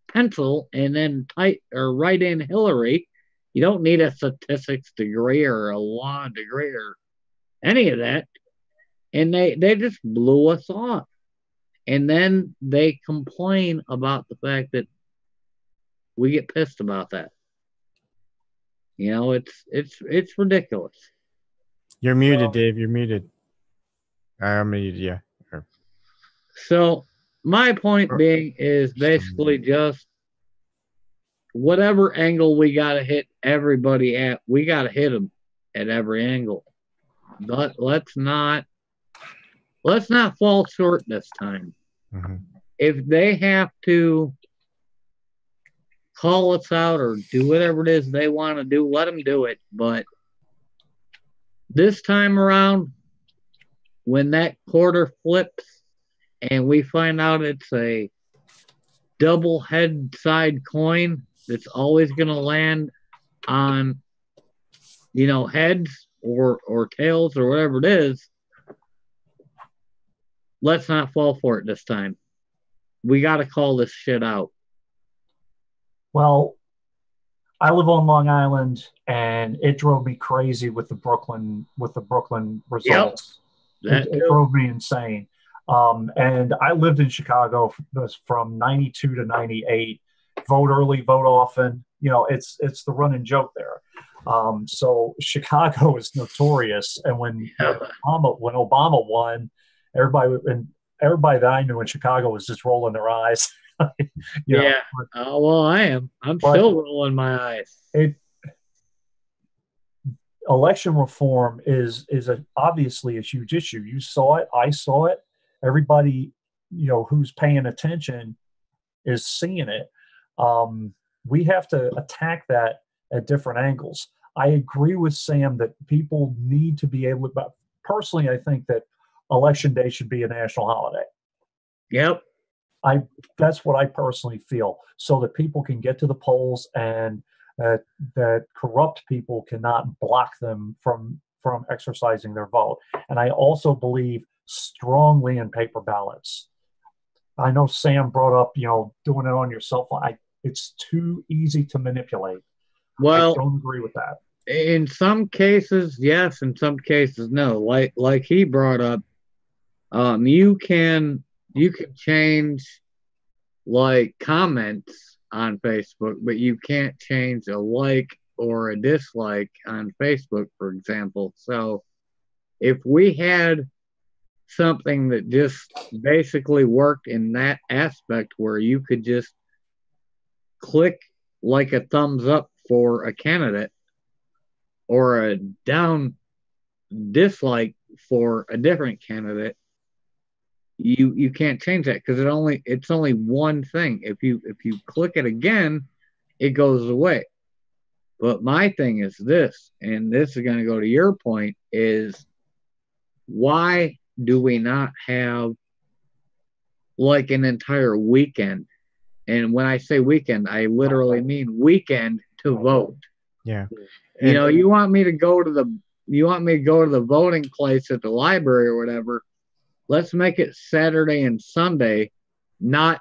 Speaker 2: pencil and then type or write in Hillary. You don't need a statistics degree or a law degree or any of that. And they just blew us off. And then they complain about the fact that we get pissed about that. You know, it's ridiculous.
Speaker 1: You're muted, Dave. You're muted. I muted you.
Speaker 2: So my point being is basically just whatever angle we got to hit everybody at, we got to hit them at every angle. But let's not fall short this time. If they have to call us out or do whatever it is they want to do, let them do it. But this time around, when that quarter flips and we find out it's a double head side coin that's always going to land on, you know, heads or tails or whatever it is, let's not fall for it this time. We got to call this shit out.
Speaker 3: Well, I live on Long Island, and it drove me crazy with the Brooklyn results.
Speaker 2: Yep.
Speaker 3: It drove me insane. And I lived in Chicago from 92 to 98. Vote early, vote often. It's the running joke there. So Chicago is notorious. And when Obama won, everybody that I knew in Chicago was just rolling their eyes.
Speaker 2: Yeah. Oh, well, I am. I'm still rolling my eyes.
Speaker 3: Election reform is obviously a huge issue. You saw it. I saw it. Everybody, who's paying attention is seeing it. We have to attack that at different angles. I agree with Sam that people need to be able to, but personally, I think that Election Day should be a national holiday.
Speaker 2: Yep.
Speaker 3: That's what I personally feel, so that people can get to the polls and that corrupt people cannot block them from exercising their vote. And I also believe strongly in paper ballots. I know Sam brought up, doing it on your cell phone. It's too easy to manipulate.
Speaker 2: Well,
Speaker 3: I don't agree with that.
Speaker 2: In some cases, yes. In some cases, no. Like he brought up, you can change like comments on Facebook, but you can't change a like or a dislike on Facebook, for example. So if we had something that just basically worked in that aspect where you could just click like a thumbs up for a candidate or a down dislike for a different candidate, you can't change that because it's only one thing. If you click it again, it goes away. But my thing is this, and this is going to go to your point, is why do we not have like an entire weekend? And when I say weekend, I literally mean weekend to vote.
Speaker 1: Yeah.
Speaker 2: You want me to go to the voting place at the library or whatever. Let's make it Saturday and Sunday, not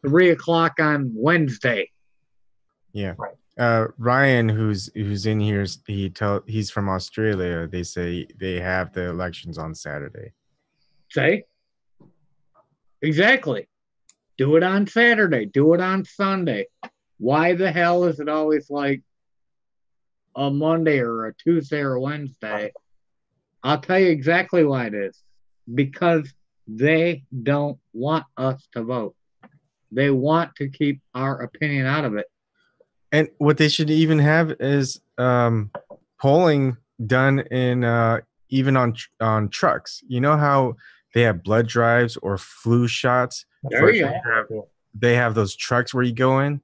Speaker 2: 3:00 on Wednesday.
Speaker 1: Yeah. Right. Ryan, who's in here, he's from Australia. They say they have the elections on Saturday.
Speaker 2: Say? Exactly. Do it on Saturday. Do it on Sunday. Why the hell is it always like a Monday or a Tuesday or a Wednesday? I'll tell you exactly why it is. Because they don't want us to vote. They want to keep our opinion out of it.
Speaker 1: And what they should even have is polling done in even on trucks. You know how they have blood drives or flu shots?
Speaker 2: There you go.
Speaker 1: They have those trucks where you go in.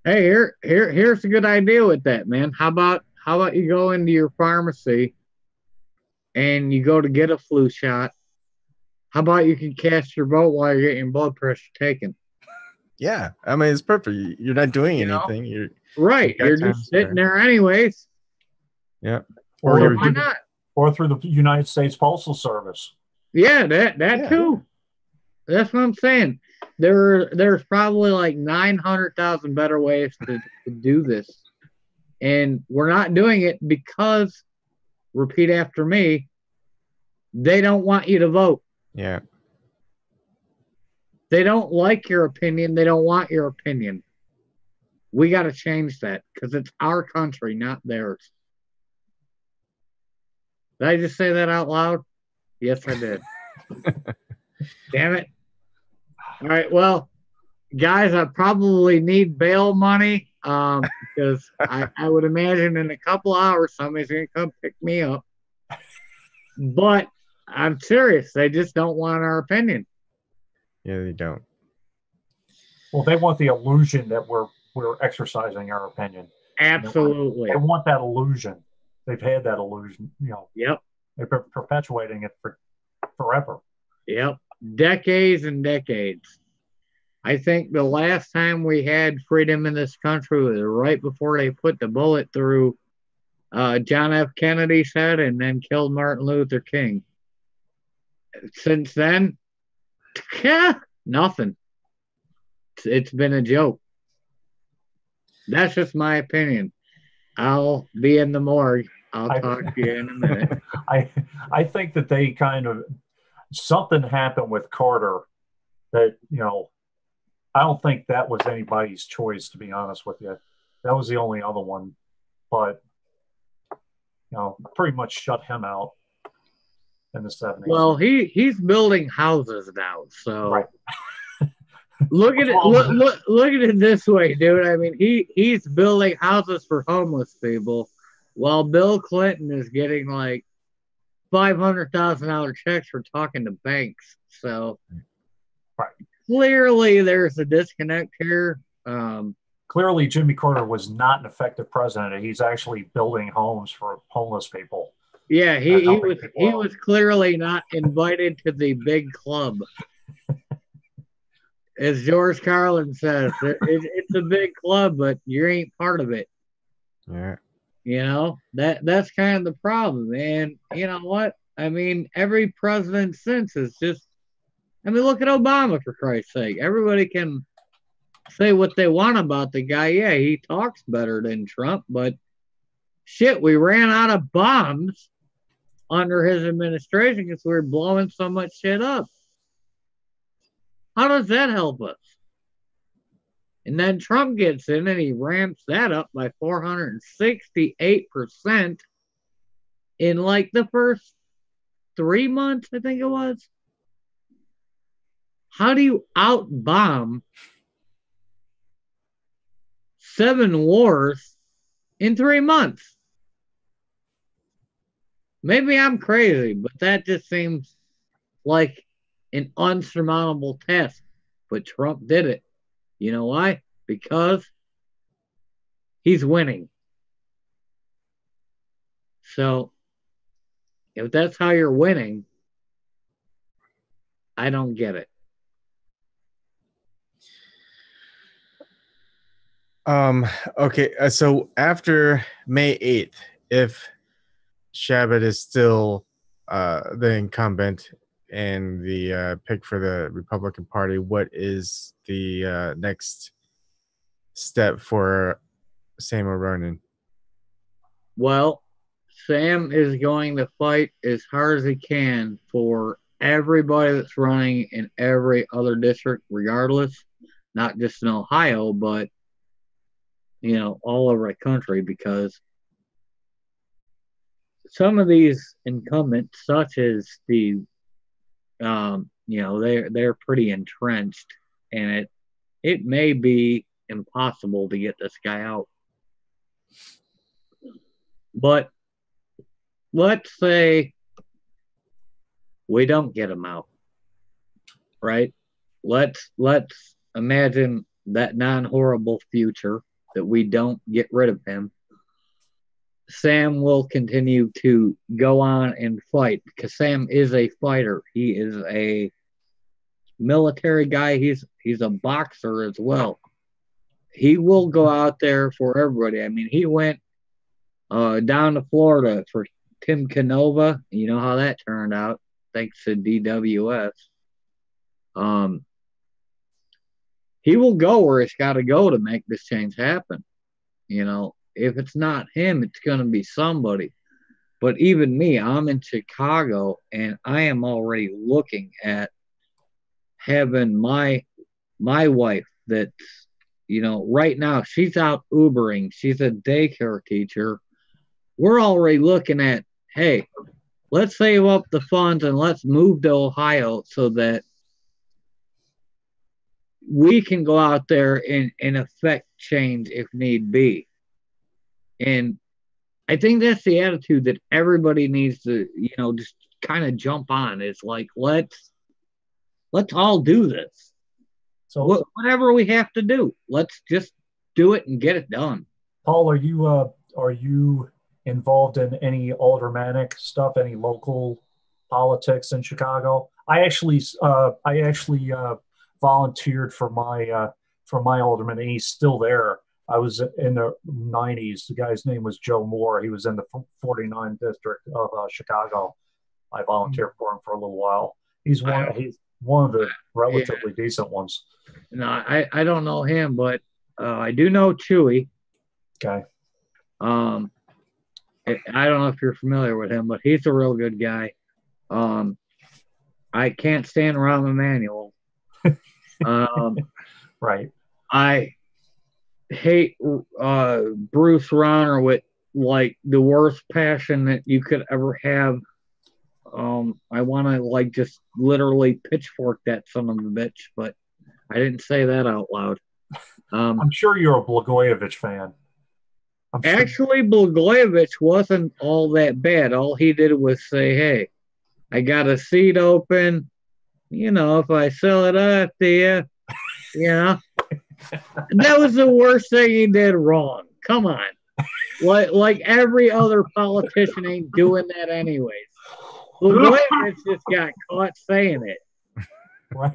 Speaker 2: Hey, here's a good idea with that, man. How about you go into your pharmacy and you go to get a flu shot? How about you can cast your vote while you're getting your blood pressure taken?
Speaker 1: Yeah, I mean, it's perfect. You're not doing anything. You're
Speaker 2: right. You're just sitting there anyways.
Speaker 1: Yeah.
Speaker 3: Or
Speaker 2: why not?
Speaker 3: Or through the United States Postal Service.
Speaker 2: Yeah, that too. That's what I'm saying. There's probably like 900,000 better ways to do this. And we're not doing it because, repeat after me, they don't want you to vote.
Speaker 1: Yeah.
Speaker 2: They don't like your opinion. They don't want your opinion. We got to change that because it's our country, not theirs. Did I just say that out loud? Yes, I did. Damn it. All right. Well, guys, I probably need bail money because I would imagine in a couple hours somebody's going to come pick me up. But I'm serious. They just don't want our opinion.
Speaker 1: Yeah, they don't.
Speaker 3: Well, they want the illusion that we're exercising our opinion.
Speaker 2: Absolutely.
Speaker 3: They want that illusion. They've had that illusion.
Speaker 2: Yep.
Speaker 3: They've been perpetuating it for forever.
Speaker 2: Yep. Decades and decades. I think the last time we had freedom in this country was right before they put the bullet through John F. Kennedy's head and then killed Martin Luther King. Since then, nothing. It's been a joke. That's just my opinion. I'll be in the morgue. I'll talk to you in a minute.
Speaker 3: I think that they kind of something happened with Carter that, you know, I don't think that was anybody's choice, to be honest with you. That was the only other one. But, you know, pretty much shut him out in the 70s.
Speaker 2: Well, he's building houses now, so
Speaker 3: Right.
Speaker 2: look at it. Look at it this way, dude. I mean, he's building houses for homeless people, while Bill Clinton is getting like $500,000 checks for talking to banks. So,
Speaker 3: right.
Speaker 2: Clearly, there's a disconnect here.
Speaker 3: Clearly, Jimmy Carter was not an effective president. He's actually building homes for homeless people.
Speaker 2: Yeah, he was clearly not invited to the big club. As George Carlin says, it's a big club, but you ain't part of it.
Speaker 1: Yeah.
Speaker 2: You know, that's kind of the problem. And you know what? I mean, every president since is just, I mean, look at Obama, for Christ's sake. Everybody can say what they want about the guy. Yeah, he talks better than Trump, but shit, we ran out of bombs under his administration because we were blowing so much shit up. How does that help us? And then Trump gets in and he ramps that up by 468% in like the first 3 months, I think it was. How do you out-bomb 7 wars in 3 months? Maybe I'm crazy, but that just seems like an unsurmountable task. But Trump did it. You know why? Because he's winning. So, if that's how you're winning, I don't get it.
Speaker 1: Okay, so after May 8th, if Shabbat is still the incumbent and the pick for the Republican Party, what is the next step for Samuel Ronan?
Speaker 2: Well, Sam is going to fight as hard as he can for everybody that's running in every other district, regardless, not just in Ohio, but you know, all over the country, because some of these incumbents, such as the, you know, they're pretty entrenched, and it may be impossible to get this guy out. But let's say we don't get him out, right? Let's imagine that non-horrible future that we don't get rid of him. Sam will continue to go on and fight because Sam is a fighter. He is a military guy. He's a boxer as well. He will go out there for everybody. I mean, he went down to Florida for Tim Canova. You know how that turned out, thanks to DWS. He will go where it's got to go to make this change happen. You know, if it's not him, it's going to be somebody. But even me, I'm in Chicago, and I am already looking at having my wife that's, you know, right now she's out Ubering. She's a daycare teacher. We're already looking at, hey, let's save up the funds and let's move to Ohio so that we can go out there and affect change if need be. And I think that's the attitude that everybody needs to, you know, just kind of jump on. It's like, let's all do this. So whatever we have to do, let's just do it and get it done.
Speaker 3: Paul, are you involved in any aldermanic stuff, any local politics in Chicago? I actually volunteered for my alderman, and he's still there. I was in the 90s. The guy's name was Joe Moore. He was in the 49th district of Chicago. I volunteered for him for a little while. He's one of the relatively decent ones.
Speaker 2: No, I don't know him, but I do know Chewy.
Speaker 3: Okay.
Speaker 2: I don't know if you're familiar with him, but he's a real good guy. I can't stand Rahm Emanuel.
Speaker 3: Right.
Speaker 2: I hate Bruce Rauner with like the worst passion that you could ever have. I want to like just literally pitchfork that son of a bitch, but I didn't say that out loud.
Speaker 3: I'm sure you're a Blagojevich fan.
Speaker 2: Actually, Blagojevich wasn't all that bad. All he did was say, "Hey, I got a seat open. You know, if I sell it up to you, you know." That was the worst thing he did wrong. Come on. Like every other politician ain't doing that anyways. Blagojevich just got caught saying it.
Speaker 3: Right.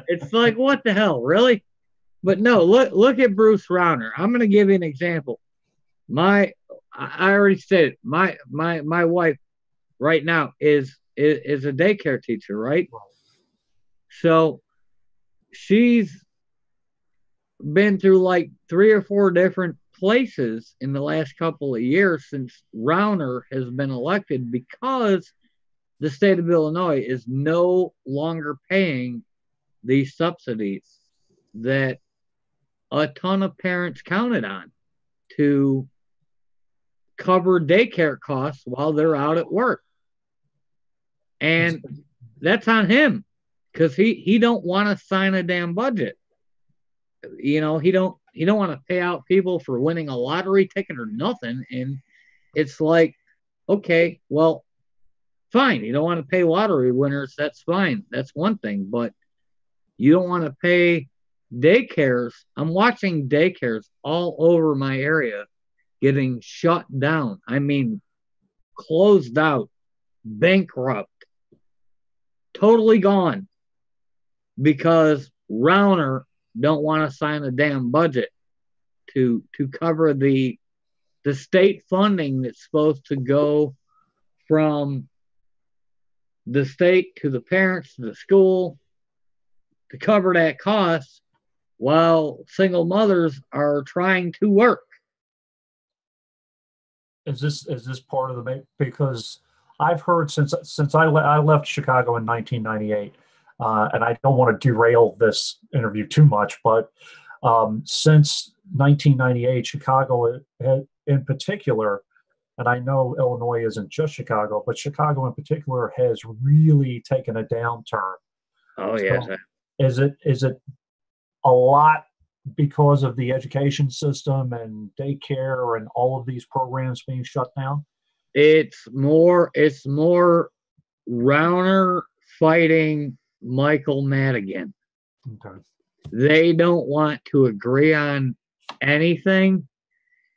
Speaker 2: It's like, what the hell, really? But no, look at Bruce Rauner. I'm gonna give you an example. I already said my wife right now is a daycare teacher, right? So she's been through like 3 or 4 different places in the last couple of years since Rauner has been elected, because the state of Illinois is no longer paying these subsidies that a ton of parents counted on to cover daycare costs while they're out at work. And that's on him, because he don't want to sign a damn budget. You know, he don't want to pay out people for winning a lottery ticket or nothing. And it's like, okay, well, fine. You don't want to pay lottery winners. That's fine. That's one thing. But you don't want to pay daycares. I'm watching daycares all over my area getting shut down. I mean, closed out, bankrupt, totally gone, because Rauner don't want to sign a damn budget to cover the state funding that's supposed to go from the state to the parents to the school to cover that cost, while single mothers are trying to work.
Speaker 3: Is this part of the, because I've heard since I left Chicago in 1998, and I don't want to derail this interview too much, but since 1998, Chicago in particular, and I know Illinois isn't just Chicago, but Chicago in particular has really taken a downturn.
Speaker 2: Oh yeah.
Speaker 3: So is it a lot because of the education system and daycare and all of these programs being shut down?
Speaker 2: It's more Rauner fighting Michael Madigan.
Speaker 3: Okay.
Speaker 2: They don't want to agree on anything.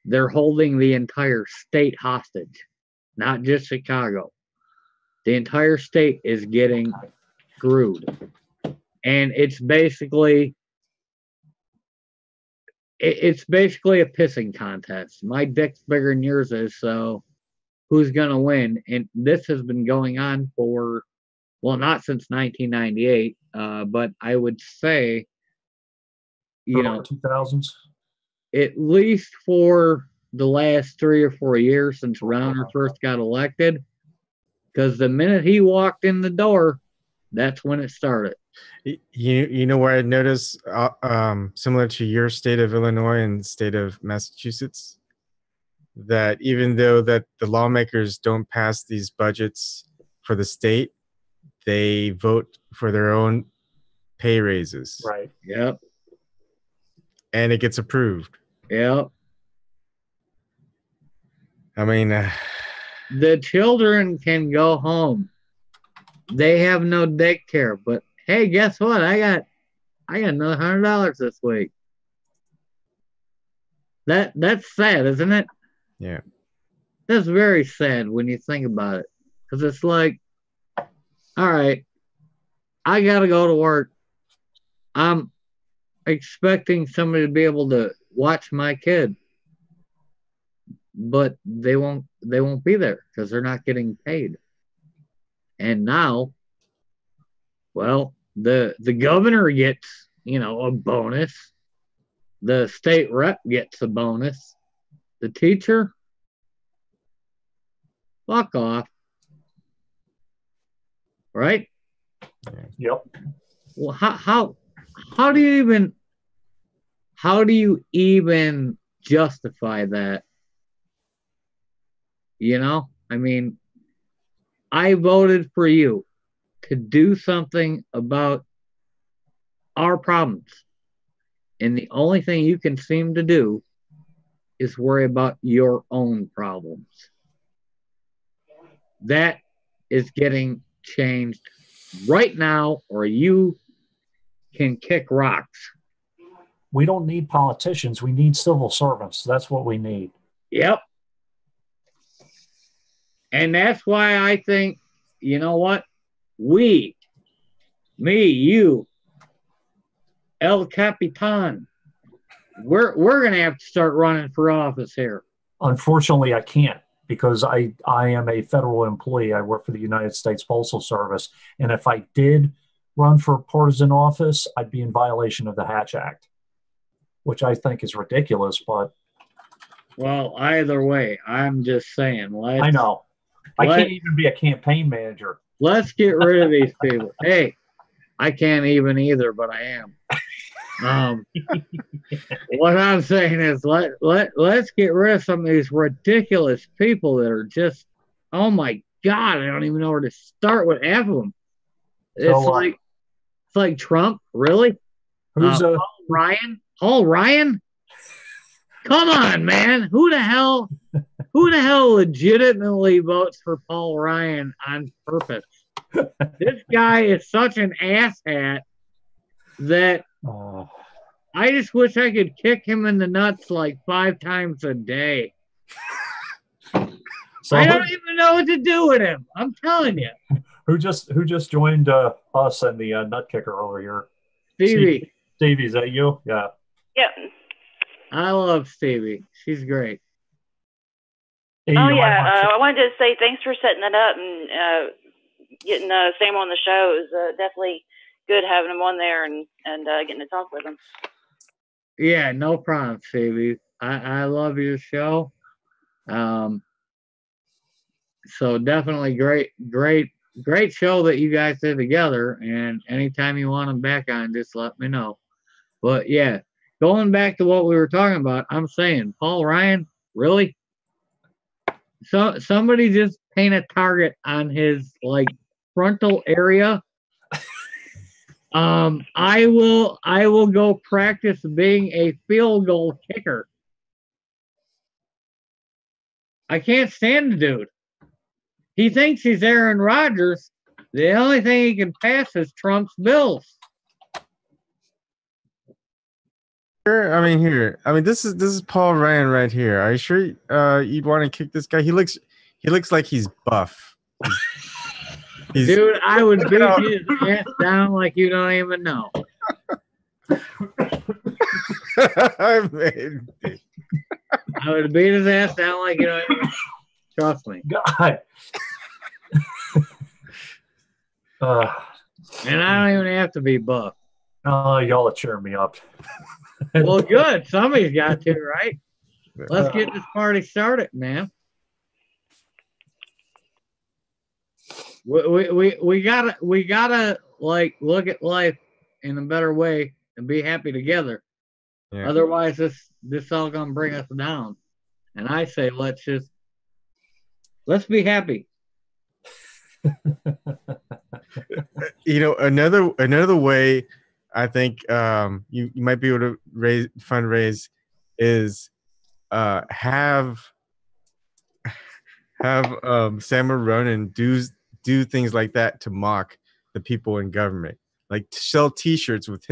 Speaker 2: They're holding the entire state hostage, not just Chicago. The entire state is getting screwed. And it's basically a pissing contest. My dick's bigger than yours is, so who's going to win? And this has been going on for, well, not since 1998, but I would say, you know,
Speaker 3: 2000s,
Speaker 2: at least for the last 3 or 4 years since Rauner first got elected, because the minute he walked in the door, that's when it started.
Speaker 1: You know where I noticed, similar to your state of Illinois and state of Massachusetts, that even though that the lawmakers don't pass these budgets for the state, they vote for their own pay raises.
Speaker 3: Right.
Speaker 2: Yep.
Speaker 1: And it gets approved.
Speaker 2: Yep.
Speaker 1: I mean,
Speaker 2: the children can go home. They have no daycare, but hey, guess what? I got another $100 this week. That's sad, isn't it?
Speaker 1: Yeah.
Speaker 2: That's very sad when you think about it, because it's like, all right, I gotta go to work. I'm expecting somebody to be able to watch my kid, but they won't be there because they're not getting paid. And now, well, the governor gets, a bonus. The state rep gets a bonus. The teacher, fuck off. right?
Speaker 3: Yep.
Speaker 2: Well, how do you even justify that? You know, I mean, I voted for you to do something about our problems. And the only thing you can seem to do is worry about your own problems. That is getting changed right now, or you can kick rocks.
Speaker 3: We don't need politicians. We need civil servants. That's what we need.
Speaker 2: Yep. And that's why I think, you know what? Me, you, El Capitan, we're going to have to start running for office here.
Speaker 3: Unfortunately, I can't, because I am a federal employee. I work for the United States Postal Service. And if I did run for partisan office, I'd be in violation of the Hatch Act, which I think is ridiculous. But
Speaker 2: well, either way, I'm just saying.
Speaker 3: I know. I can't even be a campaign manager.
Speaker 2: Let's get rid of these people. Hey, I can't even either, but I am. What I'm saying is let's get rid of some of these ridiculous people that are just, oh my God, I don't even know where to start with half of them. It's like Trump, really?
Speaker 3: Who's
Speaker 2: Paul Ryan? Paul Ryan? Come on, man. Who the hell legitimately votes for Paul Ryan on purpose? This guy is such an asshat that I just wish I could kick him in the nuts like 5 times a day. So I don't even know what to do with him. I'm telling you.
Speaker 3: Who just joined us and the nut kicker over here?
Speaker 2: Stevie.
Speaker 3: Stevie, is that you? Yeah.
Speaker 4: Yep.
Speaker 2: I love Stevie. She's great.
Speaker 3: Hey,
Speaker 4: oh yeah, I wanted to say thanks for setting that up and getting Sam on the show. It was definitely good having him on there and getting to talk with him.
Speaker 2: Yeah, no problem, Stevie. I love your show. So definitely great show that you guys did together. And anytime you want them back on, just let me know. But yeah, going back to what we were talking about, I'm saying Paul Ryan, really? So somebody just paint a target on his frontal area. I will go practice being a field goal kicker. I can't stand the dude. He thinks he's Aaron Rodgers. The only thing he can pass is Trump's bills.
Speaker 1: I mean, this is Paul Ryan right here. Are you sure you'd want to kick this guy? He looks like he's buff.
Speaker 2: Dude, I would beat his ass down like you don't even know.
Speaker 1: I
Speaker 2: would beat his ass down like you don't even know. Trust me.
Speaker 3: God.
Speaker 2: And I don't even have to be buff.
Speaker 3: Oh, y'all are cheering me up.
Speaker 2: Well, good. Somebody's got to, right? Let's get this party started, man. We gotta look at life in a better way and be happy together. Yeah. Otherwise, this all gonna bring us down. And I say let's be happy.
Speaker 1: Another way I think you might be able to fundraise is have Samuel Ronan do things like that to mock the people in government, like sell T-shirts with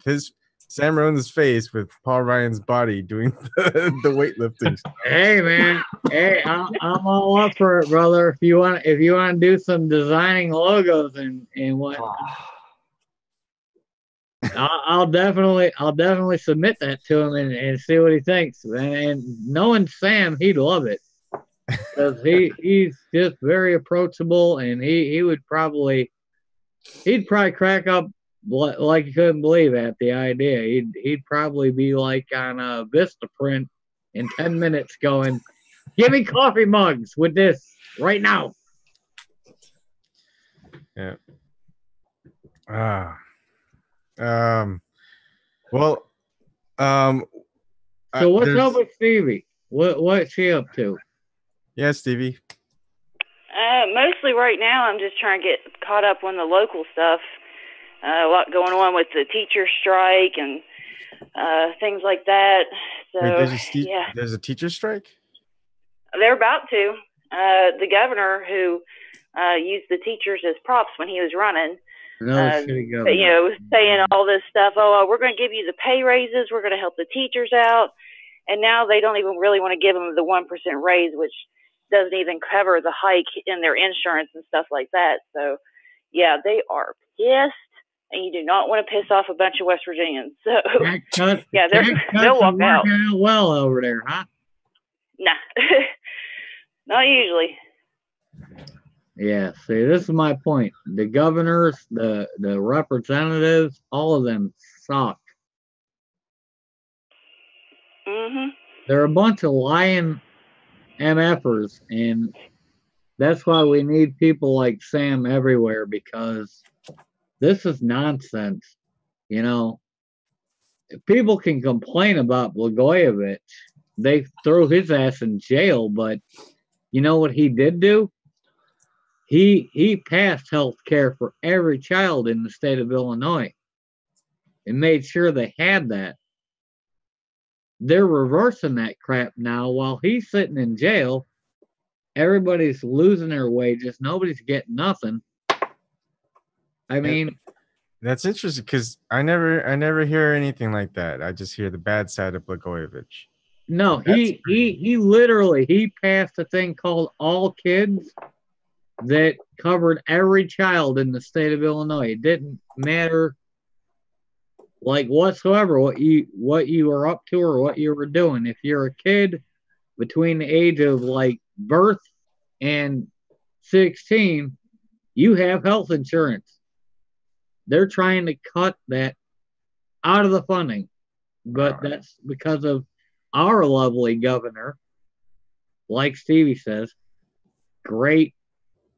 Speaker 1: his Sam Ronan's face with Paul Ryan's body doing the weightlifting.
Speaker 2: Hey man, hey, I'm all up for it, brother. If you want to do some designing logos and what, I'll definitely submit that to him and see what he thinks. And knowing Sam, he'd love it because he's just very approachable, and he'd probably crack up like you couldn't believe at the idea. He'd probably be like on a Vistaprint in 10 minutes going, give me coffee mugs with this right now.
Speaker 1: Yeah. Well,
Speaker 2: so what's up with Stevie? What's she up to?
Speaker 1: Yeah, Stevie.
Speaker 4: Mostly right now, I'm just trying to get caught up on the local stuff. A lot going on with the teacher strike and things like that. So,
Speaker 1: wait, there's a teacher strike?
Speaker 4: They're about to. The governor, who used the teachers as props when he was running, was saying all this stuff. Oh, we're going to give you the pay raises. We're going to help the teachers out. And now they don't even really want to give them the 1% raise, which doesn't even cover the hike in their insurance and stuff like that. So, yeah, they are pissed, and you do not want to piss off a bunch of West Virginians. So, they'll walk out.
Speaker 2: Well over there, huh?
Speaker 4: Nah, not usually.
Speaker 2: Yeah, see, this is my point. The governors, the representatives, all of them suck.
Speaker 4: Mm-hmm.
Speaker 2: They're a bunch of lying MFers, and that's why we need people like Sam everywhere, because this is nonsense. You know, if people can complain about Blagojevich. They threw his ass in jail, but you know what he did do? He passed health care for every child in the state of Illinois and made sure they had that. They're reversing that crap now while he's sitting in jail. Everybody's losing their wages. Nobody's getting nothing. I mean,
Speaker 1: that's interesting because I never hear anything like that. I just hear the bad side of Blagojevich.
Speaker 2: No, he literally passed a thing called All Kids that covered every child in the state of Illinois. It didn't matter like whatsoever what you were up to or what you were doing. If you're a kid between the age of like birth and 16, you have health insurance. They're trying to cut that out of the funding, but that's because of our lovely governor, like Stevie says, great,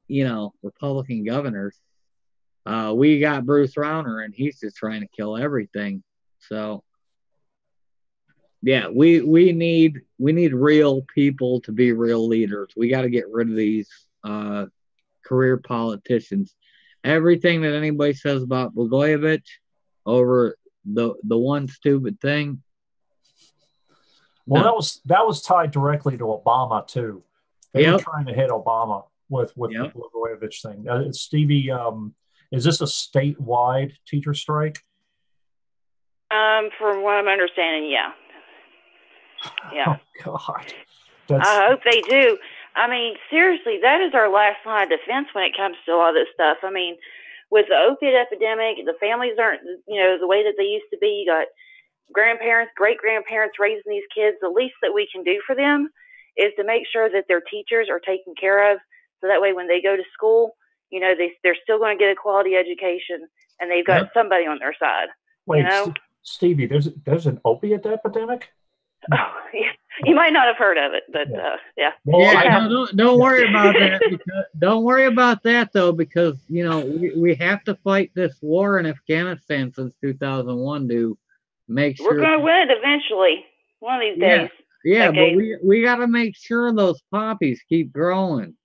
Speaker 2: Republican governors. We got Bruce Rauner, and he's just trying to kill everything. So, yeah, we need real people to be real leaders. We got to get rid of these career politicians. Everything that anybody says about Blagojevich over the one stupid thing.
Speaker 3: Well, that was tied directly to Obama too. They were trying to hit Obama with the Blagojevich thing. Stevie, is this a statewide teacher strike?
Speaker 4: From what I'm understanding, yeah. Yeah.
Speaker 3: Oh God.
Speaker 4: I hope they do. I mean, seriously, that is our last line of defense when it comes to a lot of this stuff. I mean, with the opiate epidemic, the families aren't, the way that they used to be. You got grandparents, great-grandparents raising these kids. The least that we can do for them is to make sure that their teachers are taken care of, so that way when they go to school, they're still going to get a quality education, and they've got somebody on their side.
Speaker 3: Wait, Stevie, there's an opiate epidemic?
Speaker 4: Oh, yeah. You might not have heard of it, but yeah.
Speaker 2: Well, don't worry about that. Don't worry about that though, because we have to fight this war in Afghanistan since 2001 to make sure
Speaker 4: we're going to win it eventually, one of these days.
Speaker 2: Yeah, but we got to make sure those poppies keep growing.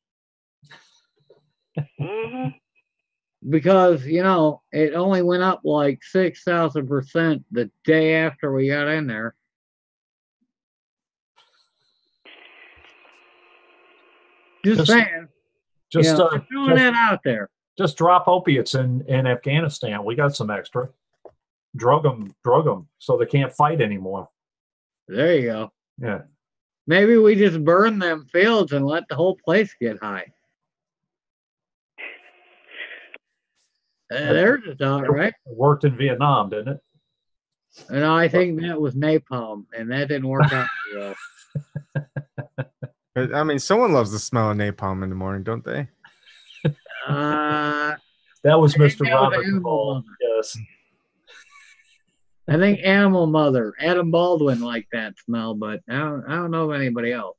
Speaker 4: Mm-hmm.
Speaker 2: Because it only went up like 6,000% the day after we got in there. Just saying.
Speaker 3: Just
Speaker 2: throwing that out there.
Speaker 3: Just drop opiates in Afghanistan. We got some extra. Drug them, so they can't fight anymore.
Speaker 2: There you go.
Speaker 3: Yeah.
Speaker 2: Maybe we just burn them fields and let the whole place get high. There's a thought, right?
Speaker 3: It worked in Vietnam, didn't it?
Speaker 2: And I think that was napalm, and that didn't work out well.
Speaker 1: I mean, someone loves the smell of napalm in the morning, don't they?
Speaker 3: That was Mr. Robert Duvall. Yes.
Speaker 2: I think Animal Mother, Adam Baldwin, liked that smell, but I don't know of anybody else.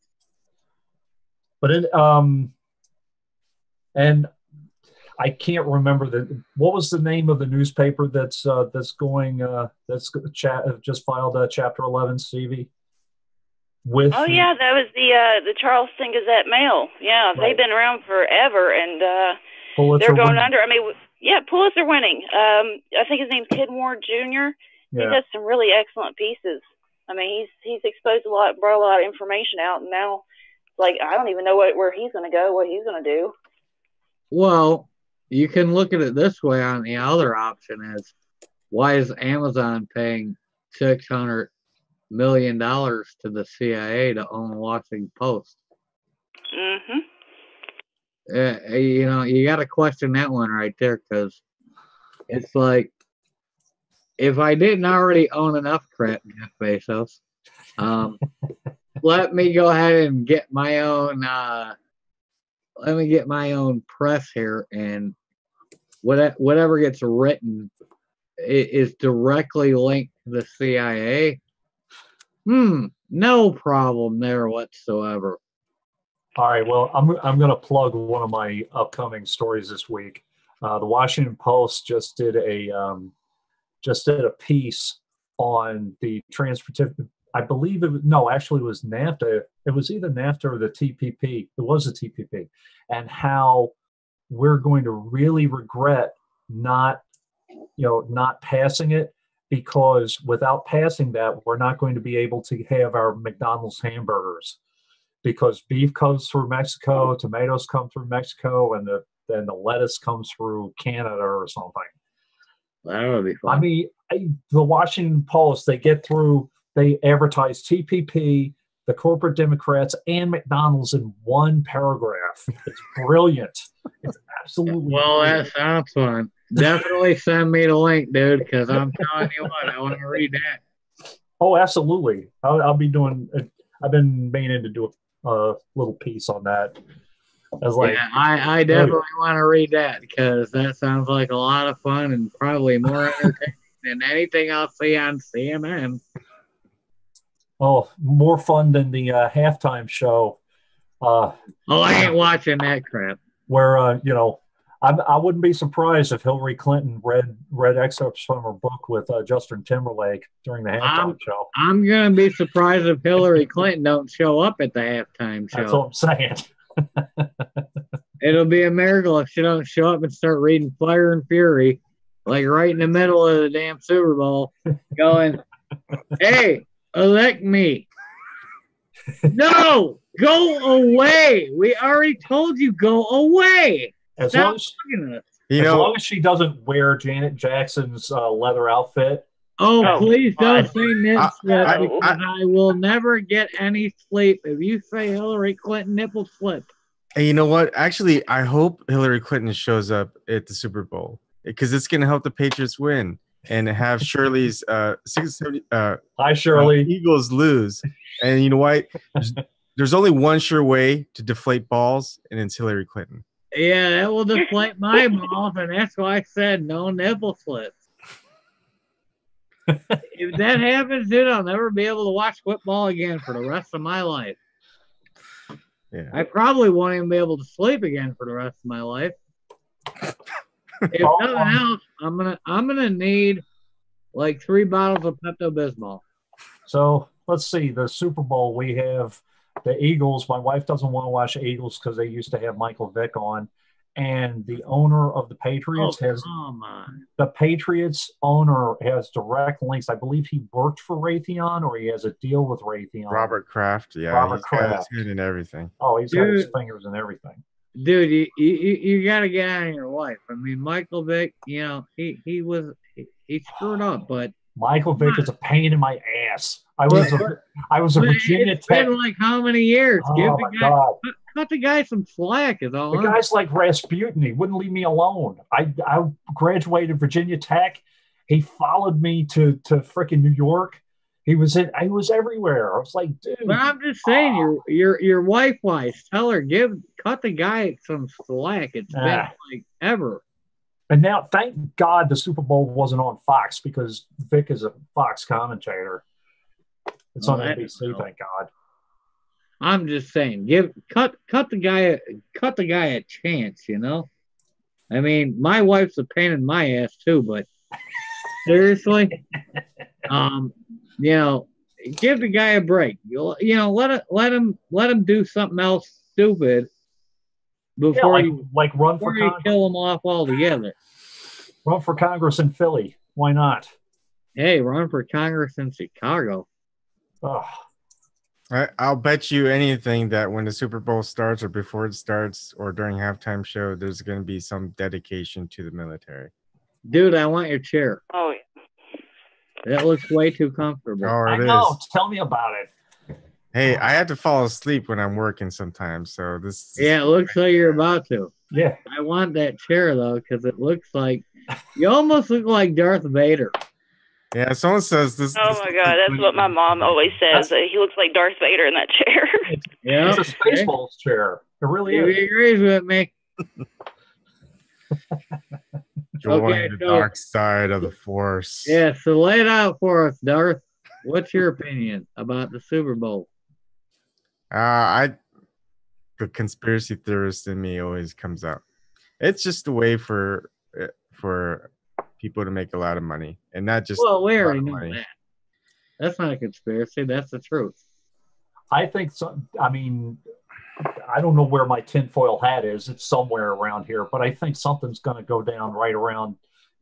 Speaker 3: But and I can't remember what was the name of the newspaper that's going just filed Chapter 11, Stevie. With
Speaker 4: that was the Charleston Gazette Mail. Yeah, right. They've been around forever, and they're going winning. Under. I mean, Pulitzer winning. I think his name's Kidmore Jr. He does some really excellent pieces. I mean, he's exposed a lot, brought a lot of information out, and now, like, I don't even know where he's going to go, what he's going to do.
Speaker 2: Well, you can look at it this way. On the other option is, why is Amazon paying $600 million to the CIA to own Washington Post?
Speaker 4: Mm-hmm.
Speaker 2: You got to question that one right there, because it's like, if I didn't already own enough crap, Jeff Bezos, let me go ahead and get my own. Let me get my own press here, and whatever gets written is directly linked to the CIA. No problem there whatsoever.
Speaker 3: All right, well, I'm going to plug one of my upcoming stories this week. The Washington Post just did a piece on the transportation. I believe it was NAFTA. It was either NAFTA or the TPP. It was the TPP, and how we're going to really regret not passing it, because without passing that, we're not going to be able to have our McDonald's hamburgers, because beef comes through Mexico, tomatoes come through Mexico, and then the lettuce comes through Canada or something.
Speaker 2: That would be fun.
Speaker 3: I mean, the Washington Post, they advertise TPP, the corporate Democrats, and McDonald's in one paragraph. It's brilliant. It's absolutely
Speaker 2: brilliant. That sounds fun. Definitely send me the link, dude, because I'm telling you what, I want to read that.
Speaker 3: Oh, absolutely. I'll be doing it. I've been meaning to do a little piece on that.
Speaker 2: I definitely want to read that, because that sounds like a lot of fun and probably more entertaining than anything I'll see on CNN.
Speaker 3: Oh, more fun than the halftime show.
Speaker 2: I ain't watching that crap.
Speaker 3: Where I wouldn't be surprised if Hillary Clinton read excerpts from her book with Justin Timberlake during the halftime show.
Speaker 2: I'm gonna be surprised if Hillary Clinton don't show up at the halftime show.
Speaker 3: That's what I'm saying.
Speaker 2: It'll be a miracle if she don't show up and start reading Fire and Fury, like right in the middle of the damn Super Bowl, going, "Hey, elect me." No, go away. We already told you, go away.
Speaker 3: As long as she doesn't wear Janet Jackson's leather outfit.
Speaker 2: Oh, please don't say nip slip, because I will never get any sleep if you say Hillary Clinton nipple slip.
Speaker 1: And you know what? Actually, I hope Hillary Clinton shows up at the Super Bowl, because it's going to help the Patriots win and have Shirley's 670.
Speaker 3: Hi, Shirley.
Speaker 1: Eagles lose. And you know what? There's only one sure way to deflate balls, and it's Hillary Clinton.
Speaker 2: Yeah, that will deflate my balls, and that's why I said no nipple slips. If that happens, dude, I'll never be able to watch football again for the rest of my life.
Speaker 1: Yeah.
Speaker 2: I probably won't even be able to sleep again for the rest of my life. If nothing else, I'm gonna need like 3 bottles of Pepto-Bismol.
Speaker 3: So let's see. The Super Bowl, we have the Eagles. My wife doesn't want to watch the Eagles because they used to have Michael Vick on. And the owner of the Patriots the Patriots owner has direct links. I believe he worked for Raytheon, or he has a deal with Raytheon.
Speaker 1: Robert Kraft, yeah.
Speaker 3: Robert Kraft.
Speaker 1: Got his head in everything.
Speaker 3: Oh, he's got his fingers in everything.
Speaker 2: Dude, you got to get on your wife. I mean, Michael Vick, he screwed up, but
Speaker 3: Michael Vick is a pain in my ass. I was a Virginia Tech.
Speaker 2: It's been like how many years?
Speaker 3: Oh, my God.
Speaker 2: Cut the guy some slack is all.
Speaker 3: The guy's like Rasputin. He wouldn't leave me alone. I graduated Virginia Tech. He followed me to freaking New York. He was everywhere. I was like, dude.
Speaker 2: But I'm just saying, your wife wise, tell her cut the guy some slack. It's been like ever.
Speaker 3: And now, thank God, the Super Bowl wasn't on Fox, because Vic is a Fox commentator. It's on NBC. Thank God.
Speaker 2: I'm just saying, cut the guy a chance, you know. I mean, my wife's a pain in my ass too, but seriously, you know, give the guy a break. You know, let him do something else stupid before you
Speaker 3: run for Congress.
Speaker 2: Kill him off altogether.
Speaker 3: Run for Congress in Philly. Why not?
Speaker 2: Hey, run for Congress in Chicago.
Speaker 3: Oh.
Speaker 1: I'll bet you anything that when the Super Bowl starts or before it starts or during halftime show, there's going to be some dedication to the military.
Speaker 2: Dude, I want your chair.
Speaker 4: Oh, yeah.
Speaker 2: That looks way too comfortable.
Speaker 1: Oh,
Speaker 3: I know. Tell me about it.
Speaker 1: Hey, I have to fall asleep when I'm working sometimes, so this.
Speaker 2: Yeah, it looks like you're about to.
Speaker 3: Yeah.
Speaker 2: I want that chair though, because it looks like you almost look like Darth Vader.
Speaker 1: Yeah, someone says this.
Speaker 4: Oh my God, that's what my mom always says. He looks like Darth Vader in that chair.
Speaker 2: Yeah,
Speaker 3: it's a Spaceballs chair. It really is.
Speaker 2: He agrees with me.
Speaker 1: Join the dark side of the Force.
Speaker 2: Yeah, so lay it out for us, Darth. What's your opinion about the Super Bowl?
Speaker 1: The conspiracy theorist in me always comes out. It's just a way for people to make a lot of money, and not just.
Speaker 2: Well, we already know that. That's not a conspiracy. That's the truth.
Speaker 3: I think so. I mean, I don't know where my tinfoil hat is. It's somewhere around here, but I think something's going to go down right around,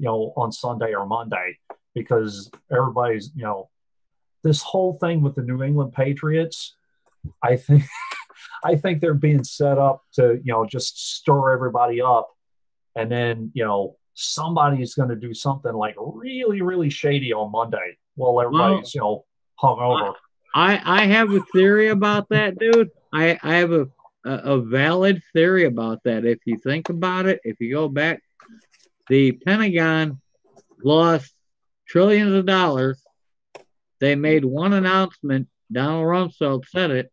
Speaker 3: on Sunday or Monday, because everybody's, this whole thing with the New England Patriots, I think they're being set up to, just stir everybody up. And then, somebody's going to do something like really, really shady on Monday while everybody's, hungover.
Speaker 2: I have a theory about that, dude. I have a valid theory about that. If you think about it, if you go back, the Pentagon lost trillions of dollars. They made one announcement. Donald Rumsfeld said it.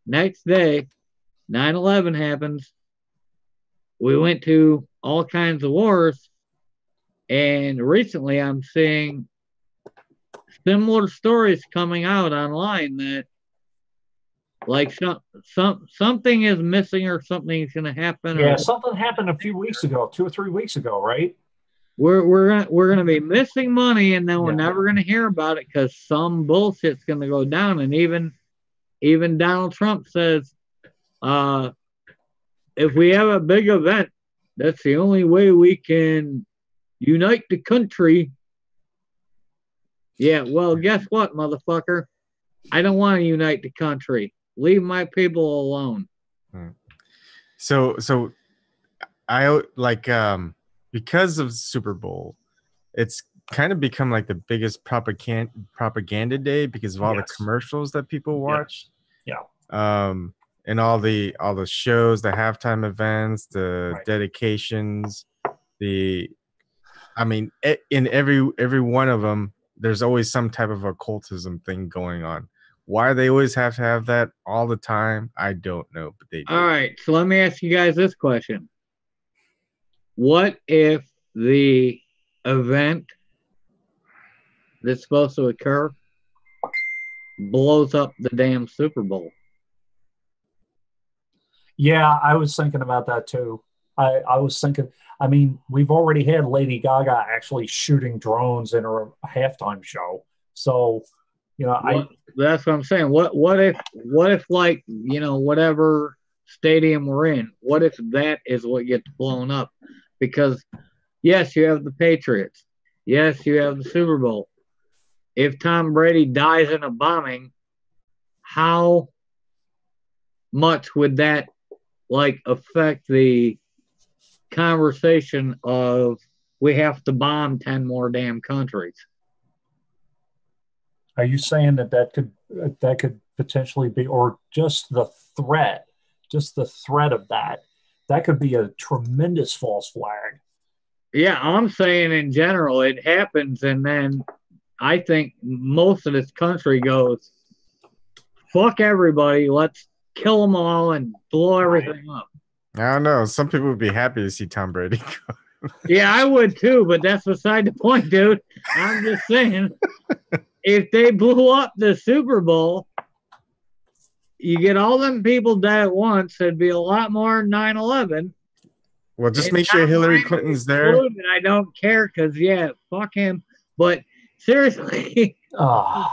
Speaker 2: Next day, 9/11 happens. We went to all kinds of wars. And recently I'm seeing similar stories coming out online that like something is missing or something's going to happen.
Speaker 3: Yeah, something happened a few weeks ago, 2 or 3 weeks ago, right?
Speaker 2: We're gonna be missing money, and then we're never gonna hear about it because some bullshit's gonna go down. And even Donald Trump says, if we have a big event, that's the only way we can unite the country. Yeah, well, guess what, motherfucker? I don't want to unite the country. Leave my people alone.
Speaker 1: So I like because of Super Bowl, it's kind of become like the biggest propaganda day because of all the commercials that people watch.
Speaker 3: Yeah.
Speaker 1: And all the shows, the halftime events, the dedications, in every one of them, there's always some type of occultism thing going on. Why they always have to have that all the time, I don't know, but they do.
Speaker 2: All right, so let me ask you guys this question. What if the event that's supposed to occur blows up the damn Super Bowl?
Speaker 3: Yeah, I was thinking about that too. I was thinking, I mean, we've already had Lady Gaga actually shooting drones in her halftime show. So,
Speaker 2: that's what I'm saying. What if like, whatever stadium we're in, what if that is what gets blown up? Because yes, you have the Patriots. Yes, you have the Super Bowl. If Tom Brady dies in a bombing, how much would that affect the conversation of we have to bomb 10 more damn countries?
Speaker 3: Are you saying that could potentially be, or just the threat of that could be a tremendous false flag?
Speaker 2: Yeah, I'm saying in general it happens, and then I think most of this country goes, fuck everybody, let's kill them all and blow everything up.
Speaker 1: I don't know. Some people would be happy to see Tom Brady go.
Speaker 2: Yeah, I would too, but that's beside the point, dude. I'm just saying, if they blew up the Super Bowl, you get all them people dead at once, it'd be a lot more 9/11.
Speaker 1: Well, just make sure Hillary Clinton's there.
Speaker 2: I don't care because, yeah, fuck him. But seriously.
Speaker 3: Oh,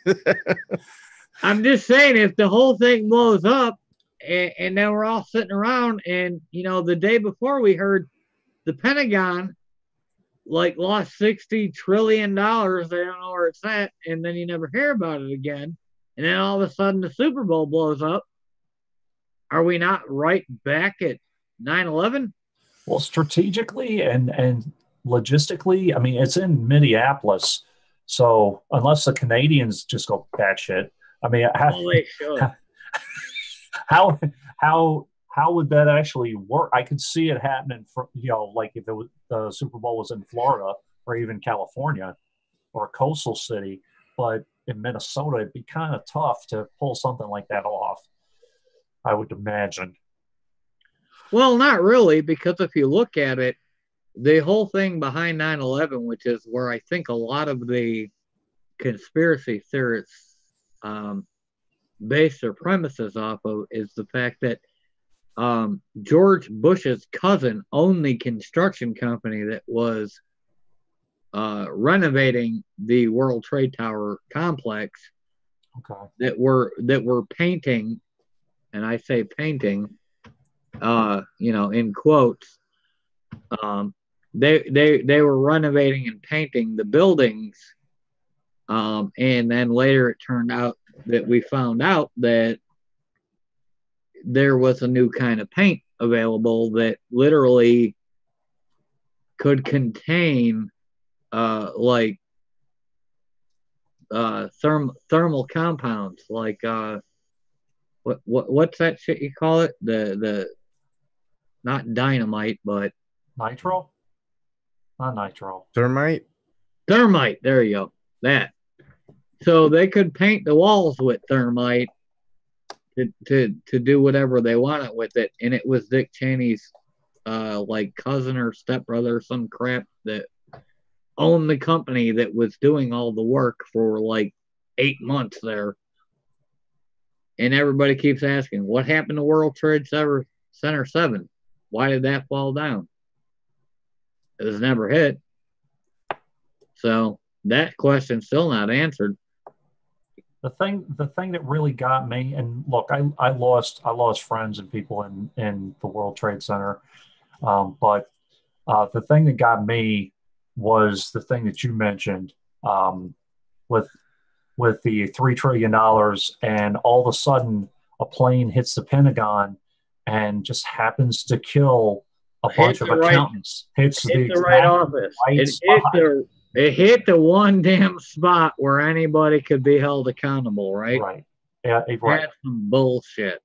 Speaker 3: God.
Speaker 2: I'm just saying, if the whole thing blows up and then we're all sitting around and, you know, the day before we heard the Pentagon lost $60 trillion. They don't know where it's at. And then you never hear about it again. And then all of a sudden the Super Bowl blows up. Are we not right back at 9/11?
Speaker 3: Well, strategically and logistically, I mean, it's in Minneapolis. So unless the Canadians just go batshit, I mean, how would that actually work? I could see it happening for, you know, like if it was, the Super Bowl was in Florida or even California or a coastal city, but in Minnesota, it'd be kind of tough to pull something like that off, I would imagine.
Speaker 2: Well, not really, because if you look at it, the whole thing behind 9/11, which is where I think a lot of the conspiracy theorists base their premises off of, is the fact that George Bush's cousin owned the construction company that was renovating the World Trade Tower complex.
Speaker 3: Okay.
Speaker 2: That were painting, and I say painting, you know, in quotes. They were renovating and painting the buildings, and then later it turned out that we found out that there was a new kind of paint available that literally could contain thermal compounds, like what's that shit you call it? The not dynamite, but
Speaker 3: nitro? Not nitro.
Speaker 1: Thermite?
Speaker 2: Thermite, there you go. That. So they could paint the walls with thermite to do whatever they wanted with it. And it was Dick Cheney's like cousin or stepbrother or some crap that owned the company that was doing all the work for like 8 months there. And everybody keeps asking, what happened to World Trade Center 7? Why did that fall down? It was never hit. So that question's still not answered.
Speaker 3: The thing that really got me, and look, I lost friends and people in the World Trade Center, but the thing that got me was the thing that you mentioned, with the $3 trillion, and all of a sudden a plane hits the Pentagon and just happens to kill a bunch of accountants. Hits the
Speaker 2: right office. It hit the one damn spot where anybody could be held accountable, right?
Speaker 3: Right. Yeah, right.
Speaker 2: That's some bullshit.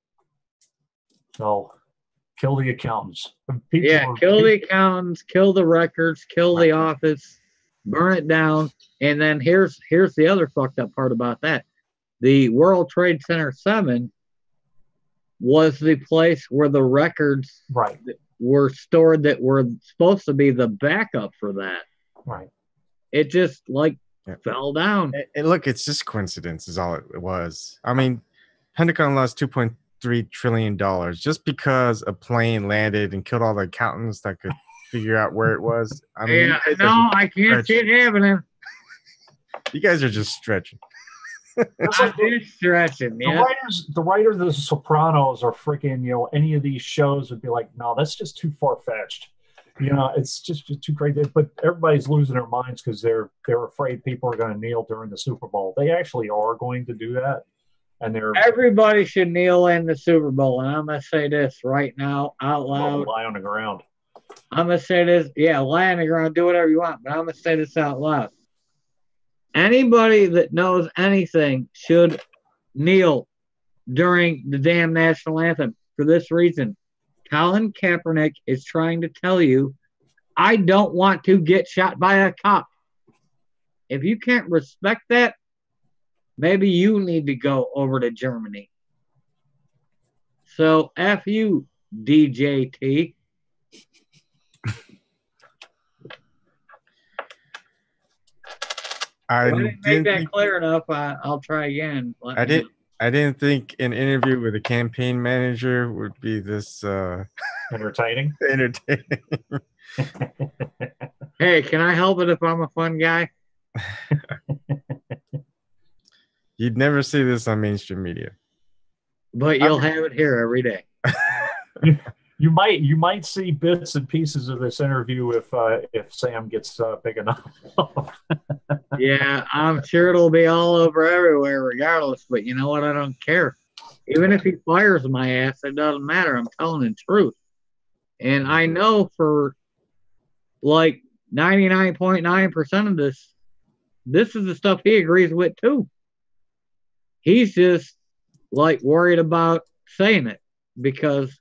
Speaker 3: So, kill the accountants.
Speaker 2: Kill the accountants, kill the records, kill the office, burn it down. And then here's the other fucked up part about that. The World Trade Center 7 was the place where the records were stored that were supposed to be the backup for that.
Speaker 3: Right.
Speaker 2: It just fell down.
Speaker 1: And look, it's just coincidence is all it was. I mean, Pentagon lost $2.3 trillion just because a plane landed and killed all the accountants that could figure out where it was. I mean,
Speaker 2: I can't see it happening.
Speaker 1: You guys are just stretching.
Speaker 2: I'm just stretching, yeah.
Speaker 3: The writers of The Sopranos are freaking, you know, any of these shows would be like, no, that's just too far-fetched. You know, it's just too crazy. But everybody's losing their minds because they're afraid people are going to kneel during the Super Bowl. They actually are going to do that. And
Speaker 2: everybody should kneel in the Super Bowl. And I'm going to say this right now out loud.
Speaker 3: Lie on the ground.
Speaker 2: I'm going to say this. Yeah, lie on the ground. Do whatever you want. But I'm going to say this out loud. Anybody that knows anything should kneel during the damn national anthem for this reason. Colin Kaepernick is trying to tell you, I don't want to get shot by a cop. If you can't respect that, maybe you need to go over to Germany. So, F you, DJT.
Speaker 1: I
Speaker 2: didn't make that clear enough. I'll try again.
Speaker 1: I I didn't think an interview with a campaign manager would be this
Speaker 3: entertaining.
Speaker 1: Entertaining.
Speaker 2: Hey, can I help it if I'm a fun guy?
Speaker 1: You'd never see this on mainstream media.
Speaker 2: But you'll have it here every day.
Speaker 3: You might see bits and pieces of this interview if Sam gets big enough.
Speaker 2: Yeah, I'm sure it'll be all over everywhere regardless, but you know what? I don't care. Even if he fires my ass, it doesn't matter. I'm telling the truth. And I know for like 99.9% of this is the stuff he agrees with too. He's just like worried about saying it because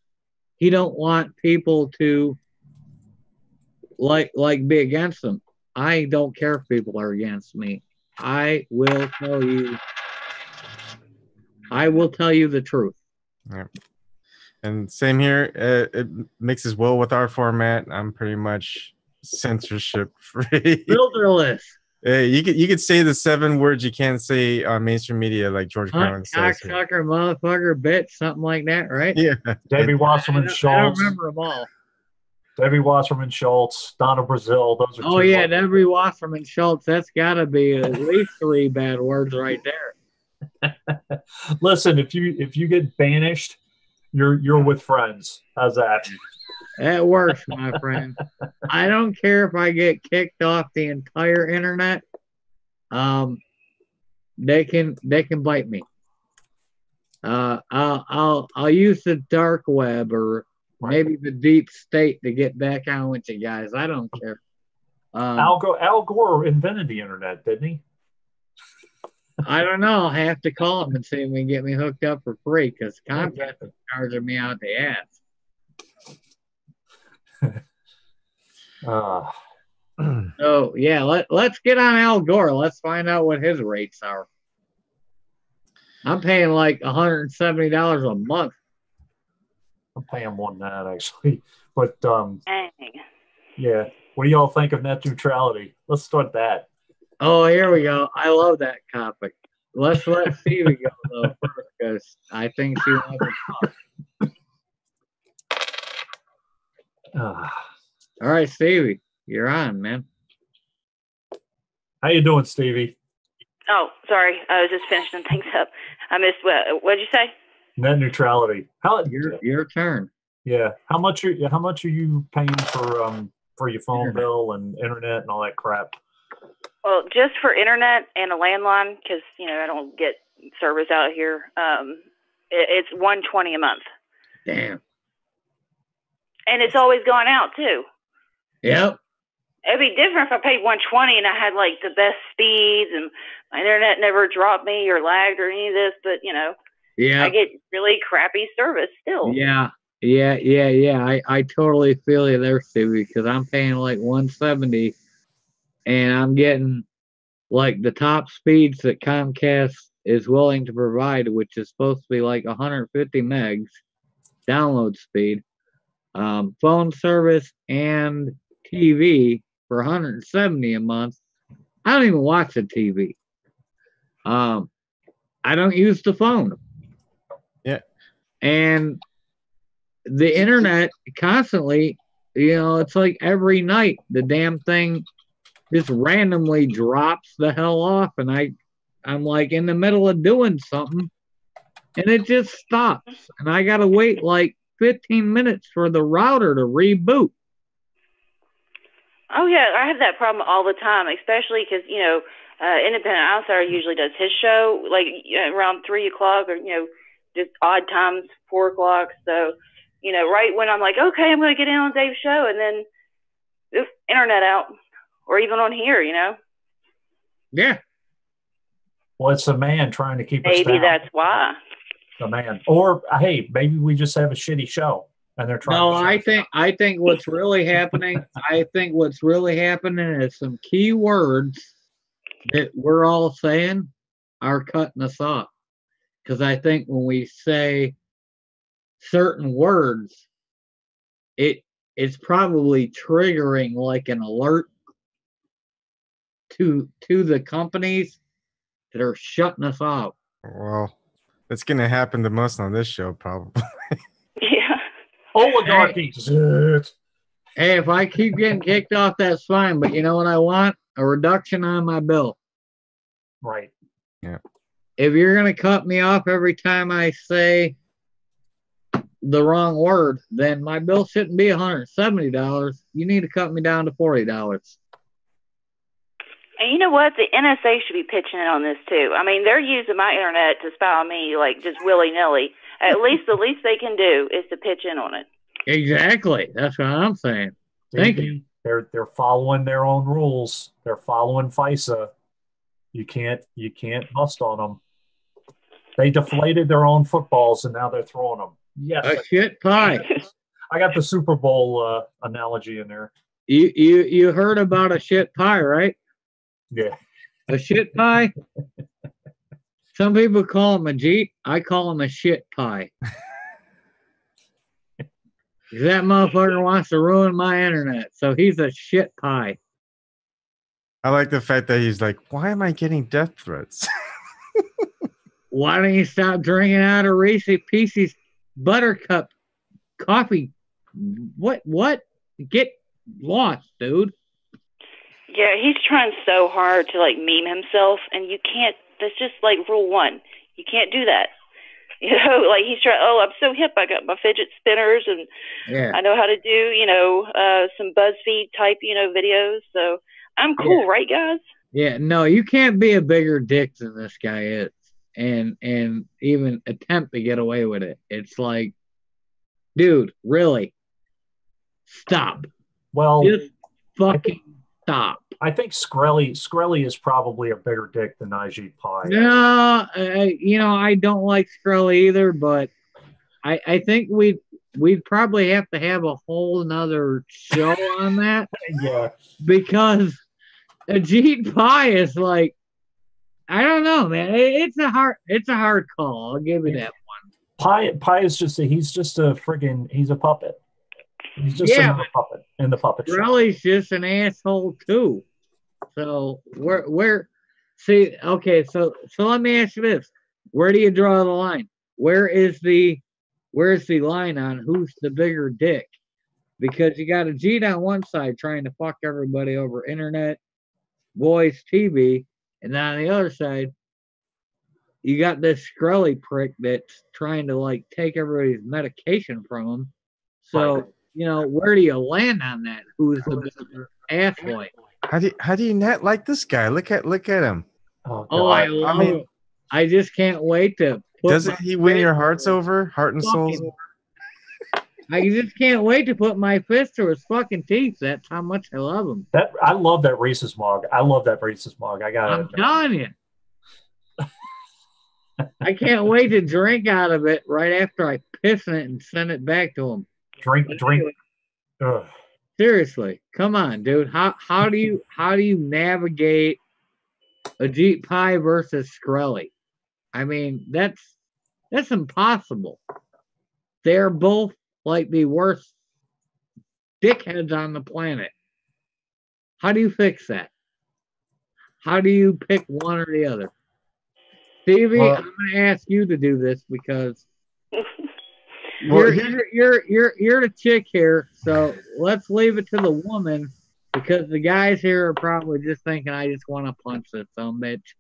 Speaker 2: he don't want people to like be against him. I don't care if people are against me. I will tell you the truth.
Speaker 1: Yeah. And same here. It mixes well with our format. I'm pretty much censorship free.
Speaker 2: Filterless.
Speaker 1: You could say the 7 words you can't say on mainstream media, like George Carlin says.
Speaker 2: Cocksucker, motherfucker, bitch, something like that, right?
Speaker 1: Yeah.
Speaker 3: Debbie Wasserman Schultz. I
Speaker 2: don't remember them all.
Speaker 3: Debbie Wasserman Schultz, Donna Brazil. Those are.
Speaker 2: Oh yeah, Debbie Wasserman Schultz. That's got to be at least 3 bad words right there.
Speaker 3: Listen, if you get banished, you're with friends. How's that?
Speaker 2: That works, my friend. I don't care if I get kicked off the entire internet. They can bite me. I'll use the dark web or maybe the deep state to get back on with you guys. I don't care.
Speaker 3: Al Gore invented the internet, didn't he?
Speaker 2: I don't know. I'll have to call him and see if he can get me hooked up for free because Comcast is charging me out the ass. So yeah, let's get on Al Gore. Let's find out what his rates are. I'm paying like $170 a month.
Speaker 3: I'm paying more than that actually, but yeah. What do y'all think of net neutrality? Let's start that.
Speaker 2: Oh, here we go. I love that topic. Let's let Stevie go though first because I think she wants to talk. All right, Stevie, you're on, man.
Speaker 3: How you doing, Stevie?
Speaker 4: Oh, sorry. I was just finishing things up. I missed what'd you say?
Speaker 3: Net neutrality.
Speaker 2: Your turn.
Speaker 3: Yeah. How much are you paying for your phone bill and internet and all that crap?
Speaker 4: Well, just for internet and a landline, because I don't get service out here. It's $120 a month.
Speaker 2: Damn.
Speaker 4: And it's always going out too.
Speaker 2: Yep.
Speaker 4: It'd be different if I paid $120 and I had like the best speeds and my internet never dropped me or lagged or any of this, but
Speaker 2: yeah,
Speaker 4: I get really crappy service still.
Speaker 2: Yeah. I totally feel you there, Stevie, because I'm paying like $170 and I'm getting like the top speeds that Comcast is willing to provide, which is supposed to be like 150 megs download speed, phone service and TV for $170 a month. I don't even watch the TV. I don't use the phone.
Speaker 1: Yeah.
Speaker 2: And the internet constantly, it's like every night the damn thing just randomly drops the hell off, and I'm like in the middle of doing something and it just stops, and I gotta wait like 15 minutes for the router to reboot.
Speaker 4: Oh yeah, I have that problem all the time, especially because Independent Outsider usually does his show like around 3 o'clock or just odd times 4 o'clock. So right when I'm like, okay, I'm going to get in on Dave's show, and then oof, internet out, or even on here,
Speaker 2: Yeah.
Speaker 3: Well, it's a man trying to keep us down.
Speaker 4: Maybe that's why.
Speaker 3: The man, or hey, maybe we just have a shitty show. And they're trying.
Speaker 2: No, I think what's really happening. I think what's really happening is some key words that we're all saying are cutting us off. Because I think when we say certain words, it's probably triggering like an alert to the companies that are shutting us off.
Speaker 1: Well, That's gonna happen the most on this show, probably.
Speaker 4: Yeah.
Speaker 3: Oligarchy.
Speaker 2: Hey, if I keep getting kicked off, that's fine. But you know what I want? A reduction on my bill.
Speaker 3: Right.
Speaker 1: Yeah.
Speaker 2: If you're gonna cut me off every time I say the wrong word, then my bill shouldn't be $170. You need to cut me down to $40.
Speaker 4: And you know what? The NSA should be pitching in on this too. I mean, they're using my internet to spy on me like just willy-nilly. At least the least they can do is to pitch in on it.
Speaker 2: Exactly. That's what I'm saying. Thank you.
Speaker 3: They're following their own rules. They're following FISA. You can't bust on them. They deflated their own footballs and now they're throwing them. Yes.
Speaker 2: A shit pie.
Speaker 3: I got the Super Bowl analogy in there.
Speaker 2: You heard about a shit pie, right?
Speaker 3: Yeah.
Speaker 2: A shit pie? Some people call him a Jeep. I call him a shit pie. That motherfucker wants to ruin my internet, so he's a shit pie.
Speaker 1: I like the fact that he's like, why am I getting death threats?
Speaker 2: Why don't you stop drinking out of Reese Pieces Buttercup coffee? What? Get lost, dude.
Speaker 4: Yeah, he's trying so hard to like meme himself, and you can't. That's just like rule 1. You can't do that. You know, like he's trying. Oh, I'm so hip. I got my fidget spinners, and I know how to do, some BuzzFeed type, videos. So I'm cool, right, guys?
Speaker 2: Yeah. No, you can't be a bigger dick than this guy is, and even attempt to get away with it. It's like, dude, really, stop.
Speaker 3: Well,
Speaker 2: just fucking stop.
Speaker 3: I think Skrelly is probably a bigger dick than Najee Pie.
Speaker 2: No, I don't like Skrelly either, but I think we'd probably have to have a whole nother show on that.
Speaker 3: Yeah.
Speaker 2: Because Ajit Pie is like, I don't know, man. It's a hard call. I'll give you that one.
Speaker 3: Pie is he's a puppet. He's just another puppet in the puppet show.
Speaker 2: Skrelly's just an asshole too. So see, okay, so let me ask you this. Where do you draw the line? Where's the line on who's the bigger dick? Because you got a Jeet on one side trying to fuck everybody over internet, voice, TV, and then on the other side, you got this Skrelly prick that's trying to like take everybody's medication from them. So, where do you land on that? Who's the bigger athlete?
Speaker 1: How do you not like this guy? Look at him.
Speaker 2: Oh, I love him. I just can't wait to.
Speaker 1: Doesn't he win your hearts over, heart and souls?
Speaker 2: I just can't wait to put my fist through his fucking teeth. That's how much I love him.
Speaker 3: I love that Reese's mug. I'm
Speaker 2: telling you. I can't wait to drink out of it right after I piss in it and send it back to him.
Speaker 3: Drink. Ugh.
Speaker 2: Seriously, come on, dude. How do you navigate Ajit Pie versus Skrelly? I mean, that's impossible. They're both like the worst dickheads on the planet. How do you fix that? How do you pick one or the other? Stevie, I'm going to ask you to do this because you're the chick here, so let's leave it to the woman because the guys here are probably just thinking, I just want to punch this some bitch.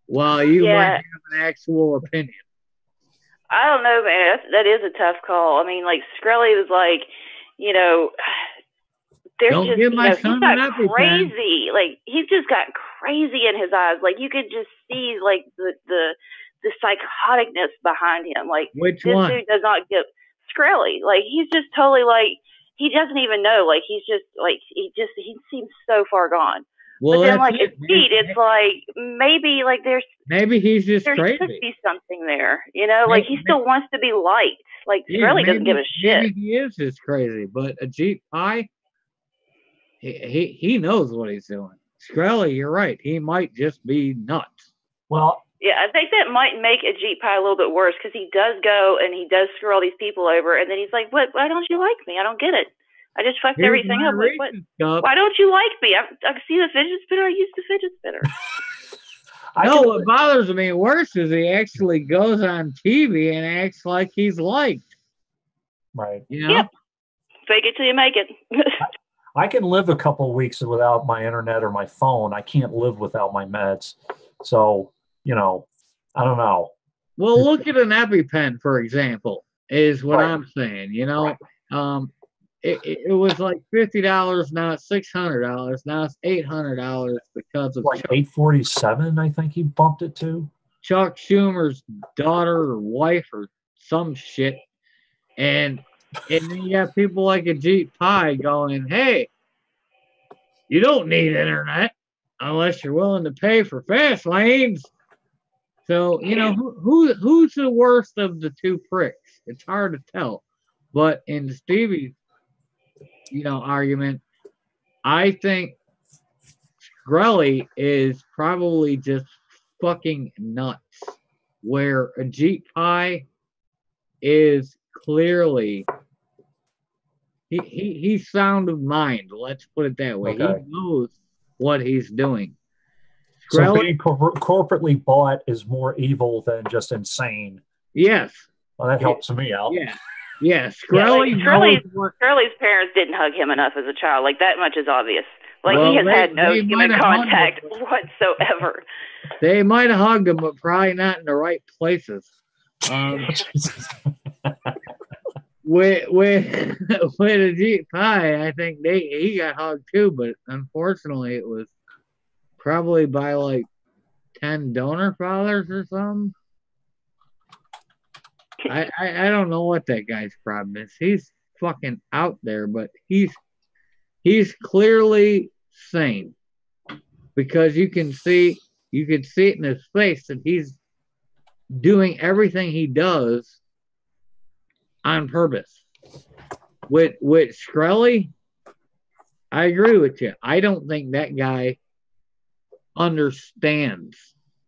Speaker 2: Well, you might have an actual opinion.
Speaker 4: I don't know, man. That is a tough call. I mean, like Skrelly was like, there's
Speaker 2: don't
Speaker 4: just,
Speaker 2: give my son
Speaker 4: he's
Speaker 2: an
Speaker 4: got crazy. Like he's just got crazy in his eyes. Like you could just see like the psychoticness behind him. Like
Speaker 2: which
Speaker 4: this
Speaker 2: one?
Speaker 4: Dude does not get Skrelly. Like he's just totally like he doesn't even know. Like he's just like he seems so far gone.
Speaker 2: Well,
Speaker 4: but then like it's like maybe
Speaker 2: he's just
Speaker 4: there
Speaker 2: crazy.
Speaker 4: Should be something there, like he still wants to be liked. Like Skrelly doesn't give a shit.
Speaker 2: Maybe he is just crazy, but Ajit Pie, he knows what he's doing. Skrelly, you're right. He might just be nuts.
Speaker 3: Well,
Speaker 4: yeah, I think that might make Ajit Pie a little bit worse because he does go and he does screw all these people over, and then he's like, "What? Why don't you like me? I don't get it. I just fucked everything up. Like, what? Why don't you like me? I see the fidget spinner. I use the fidget spinner."
Speaker 2: what bothers me worse is he actually goes on TV and acts like he's liked.
Speaker 3: Right.
Speaker 2: You know?
Speaker 4: Yep. Fake it till you make it.
Speaker 3: I can live a couple of weeks without my internet or my phone. I can't live without my meds. So, I don't know.
Speaker 2: Well, look at an EpiPen, for example, is what I'm saying. It was like $50, now it's $600. Now it's $800 because of
Speaker 3: like $847. I think he bumped it to
Speaker 2: Chuck Schumer's daughter or wife or some shit, and then you got people like Ajit Pai going, "Hey, you don't need internet unless you're willing to pay for fast lanes." So who's the worst of the two pricks? It's hard to tell, but in Stevie's argument, I think Skrelly is probably just fucking nuts, where Ajit Pai is clearly he's sound of mind. Let's put it that way.
Speaker 3: Okay.
Speaker 2: He knows what he's doing.
Speaker 3: So being corporately bought is more evil than just insane.
Speaker 2: Yes.
Speaker 3: Well, that helps me out.
Speaker 2: Yeah. Yeah, Shkreli's
Speaker 4: parents didn't hug him enough as a child. Like, that much is obvious. Like, he has had no human contact whatsoever.
Speaker 2: They might have hugged him, but probably not in the right places. With Ajit Pai, I think he got hugged too, but unfortunately it was probably by like 10 donor fathers or something. I don't know what that guy's problem is. He's fucking out there, but he's clearly sane, because you can see it in his face that he's doing everything he does on purpose. With Shkreli, I agree with you. I don't think that guy understands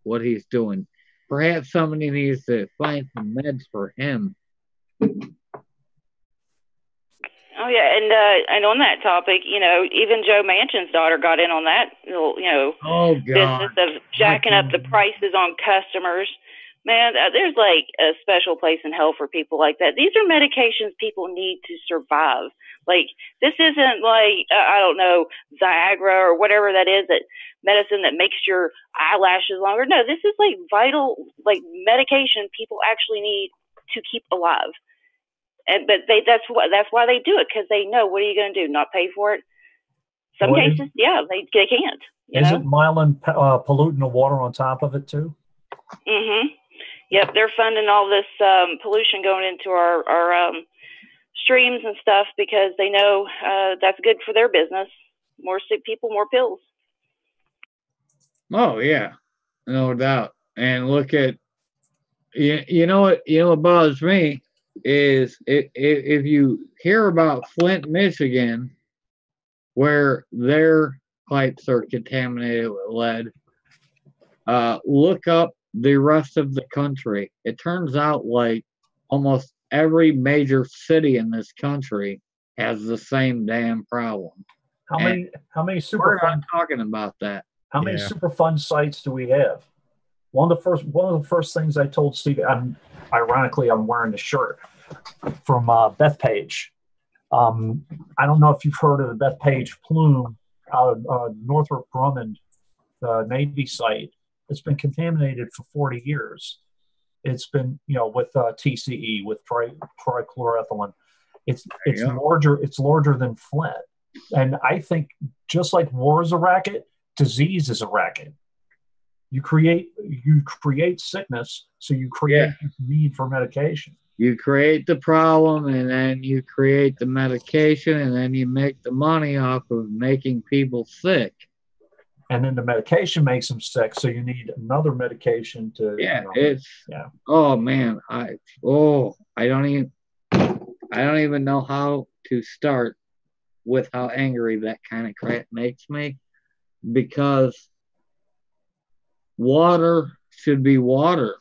Speaker 2: what he's doing. Perhaps somebody needs to find some meds for him.
Speaker 4: Oh yeah, and on that topic, even Joe Manchin's daughter got in on that, business of jacking up the prices on customers. Man, there's like a special place in hell for people like that. These are medications people need to survive. Like, this isn't like, I don't know, Viagra or whatever that is, that medicine that makes your eyelashes longer. No, this is like vital, like medication people actually need to keep alive. But that's why they do it, because they know, what are you going to do? Not pay for it? Some cases, they can't.
Speaker 3: Isn't myelin polluting the water on top of it too?
Speaker 4: Mm-hmm. Yep, they're funding all this pollution going into our streams and stuff, because they know that's good for their business. More sick people, more pills.
Speaker 2: Oh yeah, no doubt. And look at you know what bothers me is if you hear about Flint, Michigan, where their pipes are contaminated with lead, look up the rest of the country. It turns out like almost every major city in this country has the same damn problem.
Speaker 3: How many Superfund
Speaker 2: talking about that?
Speaker 3: How many Superfund sites do we have? One of the first things I told Steve, ironically, I'm wearing the shirt from Bethpage. I don't know if you've heard of the Bethpage plume out of Northrop Grumman, the Navy site. It's been contaminated for 40 years. It's been, with TCE, with trichloroethylene. It's larger. It's larger than Flint. And I think just like war is a racket, disease is a racket. You create sickness, so you create need for medication.
Speaker 2: You create the problem, and then you create the medication, and then you make the money off of making people sick.
Speaker 3: And then the medication makes them sick, so you need another medication to.
Speaker 2: Oh man, I don't even know how to start with how angry that kind of crap makes me, because water should be water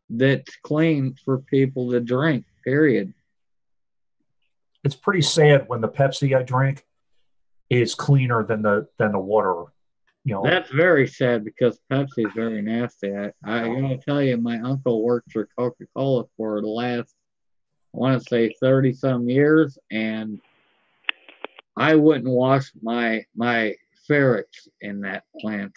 Speaker 2: that's clean for people to drink, period.
Speaker 3: It's pretty sad when the Pepsi I drink is cleaner than the water
Speaker 2: That's very sad because Pepsi is very nasty. I gotta tell you, my uncle worked for Coca-Cola for the last, I want to say 30 some years, and I wouldn't wash my ferrets in that plant.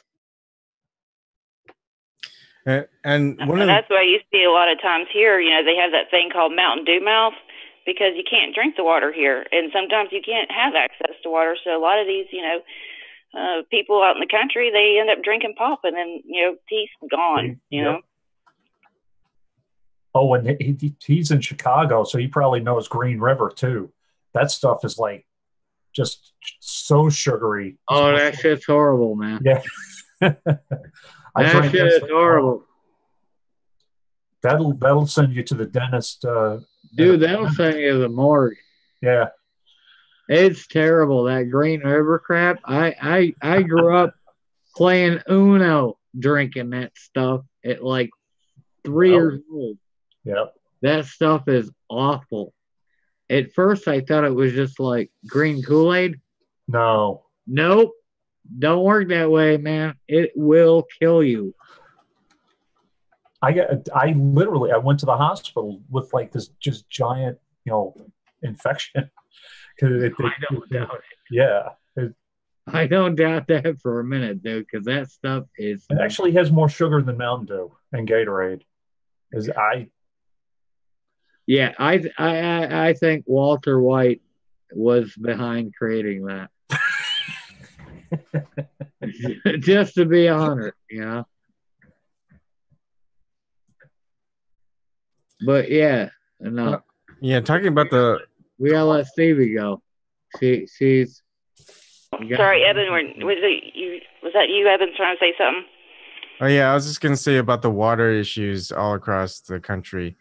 Speaker 1: And
Speaker 4: that's why you see a lot of times here, they have that thing called Mountain Dew mouth because you can't drink the water here. And sometimes you can't have access to water. So a lot of these, people out in the country, they end up drinking pop and then, teeth gone,
Speaker 3: Oh, and he's in Chicago, so he probably knows Green River too. That stuff is like just so sugary.
Speaker 2: Oh, that shit's horrible, man.
Speaker 3: Yeah.
Speaker 2: That shit is horrible.
Speaker 3: That'll send you to the dentist.
Speaker 2: Dude, that'll send you to the morgue.
Speaker 3: Yeah.
Speaker 2: It's terrible, that Green River crap. I grew up playing Uno, drinking that stuff at like 3 years old.
Speaker 3: Yep.
Speaker 2: That stuff is awful. At first, I thought it was just like green Kool-Aid.
Speaker 3: No.
Speaker 2: Nope. Don't work that way, man. It will kill you.
Speaker 3: I went to the hospital with like this just giant, infection.
Speaker 2: I don't doubt it.
Speaker 3: Yeah.
Speaker 2: I don't doubt that for a minute, dude, because that stuff is...
Speaker 3: It actually has more sugar than Mountain Dew and Gatorade.
Speaker 2: Yeah, I think Walter White was behind creating that. Just to be honest, But yeah, no.
Speaker 1: Yeah, talking about
Speaker 2: we gotta let Stevie go. She's.
Speaker 4: Sorry, Ebon. Was that you, Ebon, trying to say something?
Speaker 1: Oh yeah, I was just gonna say about the water issues all across the country.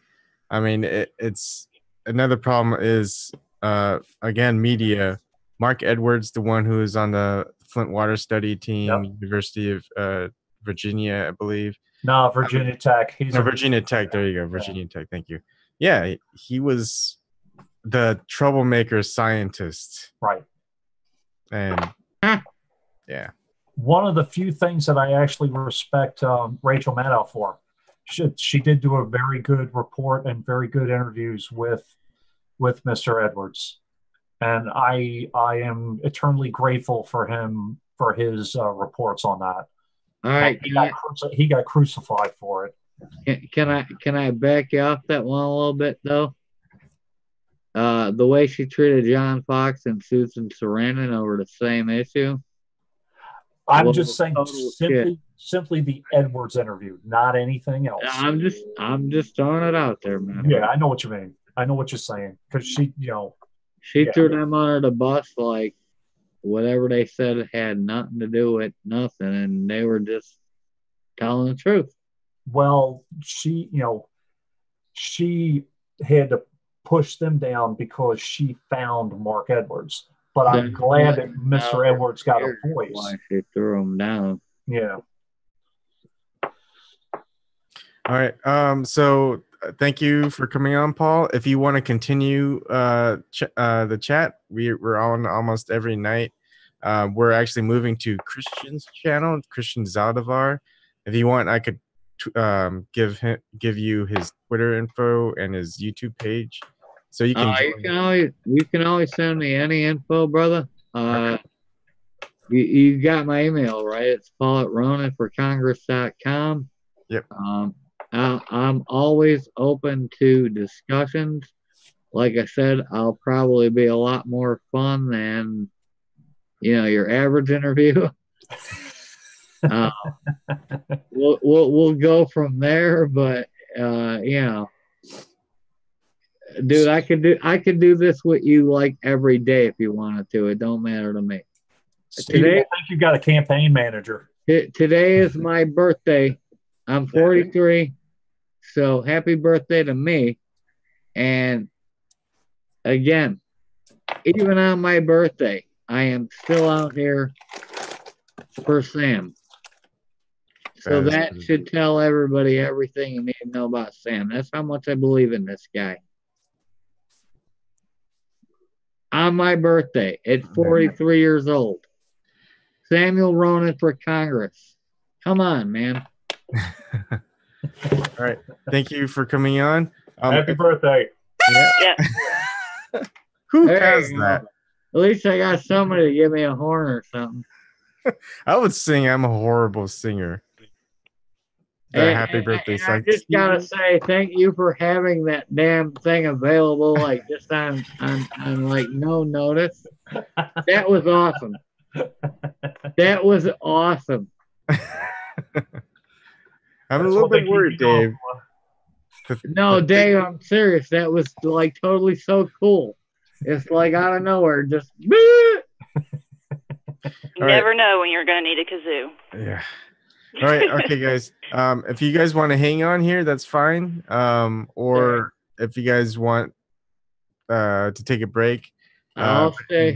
Speaker 1: I mean, it's another problem is again media. Mark Edwards, the one who is on the Flint Water Study team, University of Virginia, I believe.
Speaker 3: No, Virginia Tech.
Speaker 1: Virginia Tech. There you go, Virginia Tech. Thank you. Yeah, he was the troublemaker scientist.
Speaker 3: Right.
Speaker 1: And yeah.
Speaker 3: One of the few things that I actually respect Rachel Maddow for. She did do a very good report and very good interviews with Mr. Edwards. And I am eternally grateful for him for his reports on that.
Speaker 2: All right,
Speaker 3: he got crucified for it.
Speaker 2: Can I back you off that one a little bit though? The way she treated John Fox and Susan Sarandon over the same issue.
Speaker 3: I'm just saying simply the Edwards interview, not anything else.
Speaker 2: I'm just throwing it out there, man.
Speaker 3: Yeah, I know what you mean. I know what you're saying because she
Speaker 2: threw them under the bus like whatever they said had nothing to do with nothing, and they were just telling the truth.
Speaker 3: Well, she had to push them down because she found Mark Edwards. But I'm glad that Mr. Edwards got a voice.
Speaker 2: Why she threw him down.
Speaker 3: Yeah.
Speaker 1: All right. So thank you for coming on, Paul. If you want to continue the chat, we're on almost every night. We're actually moving to Christian's channel, Christian Zaldivar. If you want, I could give you his Twitter info and his YouTube page. So you can
Speaker 2: you can always send me any info, brother. You got my email, right? It's paul@ronanforcongress.com.
Speaker 1: Yep.
Speaker 2: I'm always open to discussions. Like I said, I'll probably be a lot more fun than your average interview. We'll go from there, but dude, I could do this with you like every day if you wanted to. It don't matter to me.
Speaker 3: Steve, I think you got a campaign manager.
Speaker 2: Today is my birthday. I'm 43, so happy birthday to me. And again, even on my birthday, I am still out here for Sam. So that should tell everybody everything you need to know about Sam. That's how much I believe in this guy. On my birthday at 43 years old. Samuel Ronan for Congress. Come on, man.
Speaker 1: All right. Thank you for coming on.
Speaker 3: Happy birthday.
Speaker 4: Yeah.
Speaker 1: Who has that?
Speaker 2: At least I got somebody to give me a horn or something.
Speaker 1: I would sing. I'm a horrible singer. Happy birthday song.
Speaker 2: I just gotta say thank you for having that damn thing available, like just on like no notice. That was awesome. That was awesome.
Speaker 1: I'm a little bit worried, Dave.
Speaker 2: No, Dave, I'm serious. That was like totally so cool. It's like out of nowhere, just.
Speaker 4: You never know when you're going to need a kazoo.
Speaker 1: Yeah. All right. Okay, guys. If you guys want to hang on here, that's fine. Or if you guys want to take a break,
Speaker 2: I'll stay.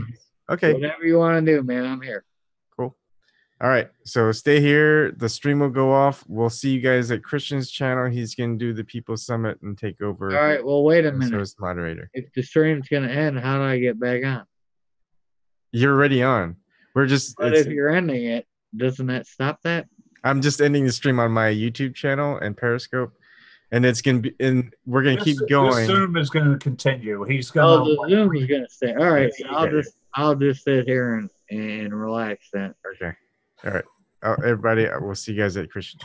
Speaker 1: Okay.
Speaker 2: Whatever you want to do, man. I'm here.
Speaker 1: Cool. All right. So stay here. The stream will go off. We'll see you guys at Christian's channel. He's going to do the People's Summit and take over.
Speaker 2: All right. Well, wait a minute.
Speaker 1: So it's moderator.
Speaker 2: If the stream's going to end, how do I get back on?
Speaker 1: You're already on. We're just.
Speaker 2: But if you're ending it, doesn't that stop that?
Speaker 1: I'm just ending the stream on my YouTube channel and Periscope, and it's gonna be. And we're gonna keep going.
Speaker 3: The Zoom is going to continue. He's going.
Speaker 2: Oh, the Zoom is going to stay. All right. I'll just sit here and relax then.
Speaker 1: Okay. All right. Everybody, we'll see you guys at Christian's.